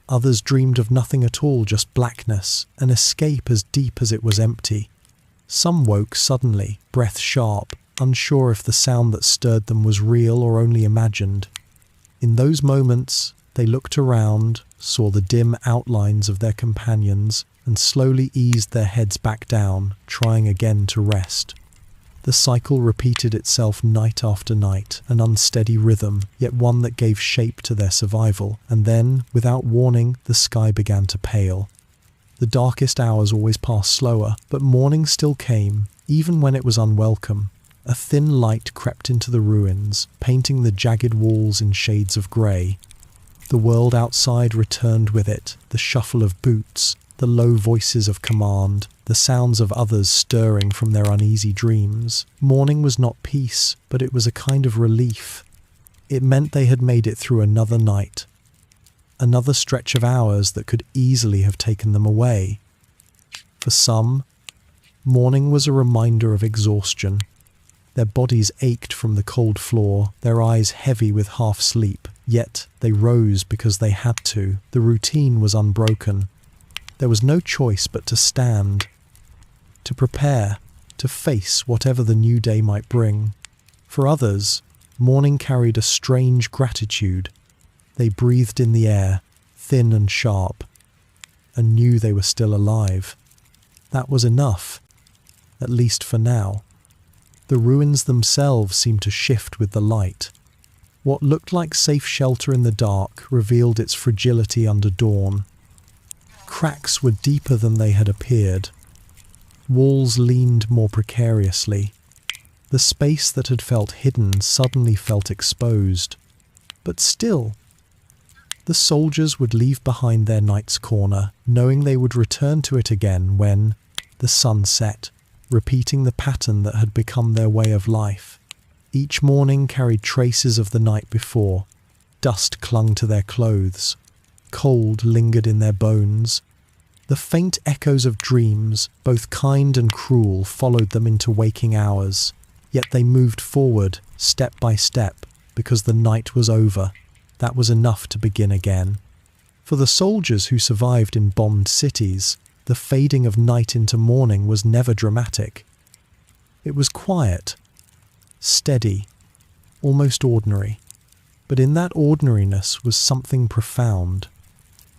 Others dreamed of nothing at all, just blackness, an escape as deep as it was empty. Some woke suddenly, breath sharp, unsure if the sound that stirred them was real or only imagined. In those moments, they looked around, saw the dim outlines of their companions, and slowly eased their heads back down, trying again to rest. The cycle repeated itself night after night, an unsteady rhythm, yet one that gave shape to their survival. And then, without warning, the sky began to pale. The darkest hours always passed slower, but morning still came, even when it was unwelcome. A thin light crept into the ruins, painting the jagged walls in shades of grey. The world outside returned with it, the shuffle of boots, the low voices of command, the sounds of others stirring from their uneasy dreams. Morning was not peace, but it was a kind of relief. It meant they had made it through another night, another stretch of hours that could easily have taken them away. For some, morning was a reminder of exhaustion. Their bodies ached from the cold floor, their eyes heavy with half sleep. Yet they rose because they had to. The routine was unbroken. There was no choice but to stand, to prepare, to face whatever the new day might bring. For others, morning carried a strange gratitude. They breathed in the air, thin and sharp, and knew they were still alive. That was enough, at least for now. The ruins themselves seemed to shift with the light. What looked like safe shelter in the dark revealed its fragility under dawn. Cracks were deeper than they had appeared. Walls leaned more precariously. The space that had felt hidden suddenly felt exposed. But still, the soldiers would leave behind their night's corner, knowing they would return to it again when the sun set, repeating the pattern that had become their way of life. Each morning carried traces of the night before. Dust clung to their clothes. Cold lingered in their bones. The faint echoes of dreams, both kind and cruel, followed them into waking hours. Yet they moved forward, step by step, because the night was over. That was enough to begin again. For the soldiers who survived in bombed cities, the fading of night into morning was never dramatic. It was quiet, steady, almost ordinary. But in that ordinariness was something profound.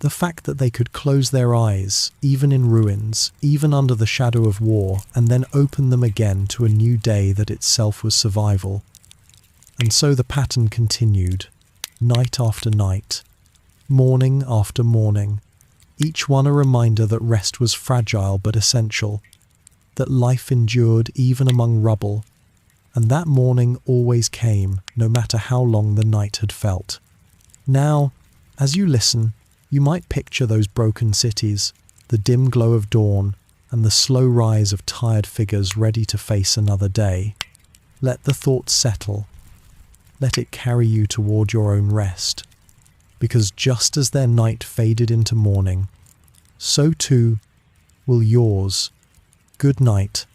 The fact that they could close their eyes, even in ruins, even under the shadow of war, and then open them again to a new day that itself was survival. And so the pattern continued, night after night, morning after morning, each one a reminder that rest was fragile but essential, that life endured even among rubble, and that morning always came, no matter how long the night had felt. Now, as you listen, you might picture those broken cities, the dim glow of dawn, and the slow rise of tired figures ready to face another day. Let the thought settle. Let it carry you toward your own rest. Because just as their night faded into morning, so too will yours. Good night.